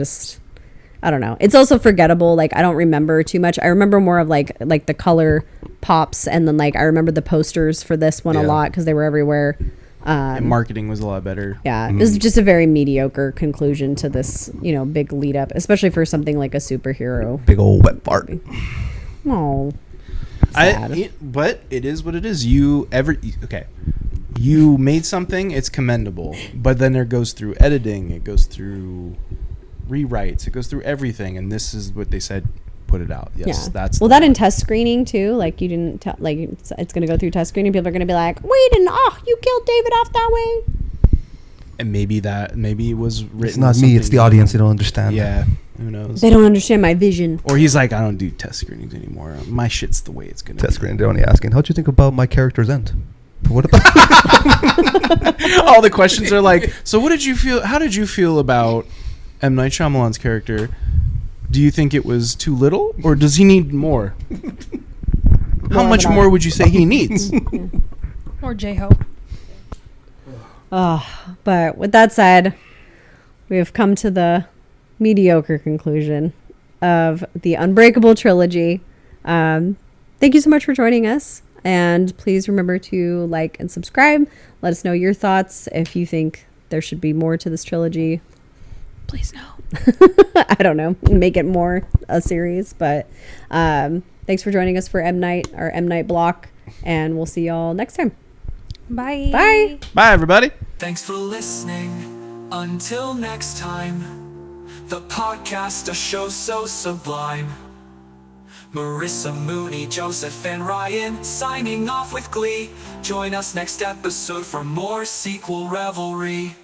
don't know. It's also forgettable. Like I don't remember too much. I remember more of like the color pops, and then like I remember the posters for this one a Yeah. lot because they were everywhere. And marketing was a lot better. Yeah, this is just a very mediocre conclusion to this, you know, big lead up, especially for something like a superhero. Big old wet fart. Oh, sad. But it is what it is. You made something, it's commendable, but then it goes through editing, it goes through rewrites, it goes through everything, and this is what they said, put it out. Yes, Yeah. that's Well, that in test screening too. Like you didn't tell. Like it's going to go through test screening. People are going to be like, "We didn't. Oh, you killed David off that way." and maybe it was written. It's not me, it's the audience. They don't understand. Yeah, who knows? They don't understand my vision. Or he's like, I don't do test screenings anymore. My shit's the way it's gonna Test be. screen. They're only asking, how'd you think about my character's end? What about All the questions are like, so what did you feel? How did you feel about M. Night Shyamalan's character? Do you think it was too little, or does he need more? How More much of it more all. would you say he needs? Or J-Hope. But with that said, we have come to the mediocre conclusion of the Unbreakable trilogy. Thank you so much for joining us. And please remember to like and subscribe. Let us know your thoughts. If you think there should be more to this trilogy, Please no. I don't know, make it more a series. But thanks for joining us for M. Night, our M. Night block. And we'll see y'all next time. Bye. Bye. Bye, everybody. Thanks for listening. Until next time, the podcast, a show so sublime. Marissa, Mooney, Joseph, and Ryan signing off with glee. Join us next episode for more sequel revelry.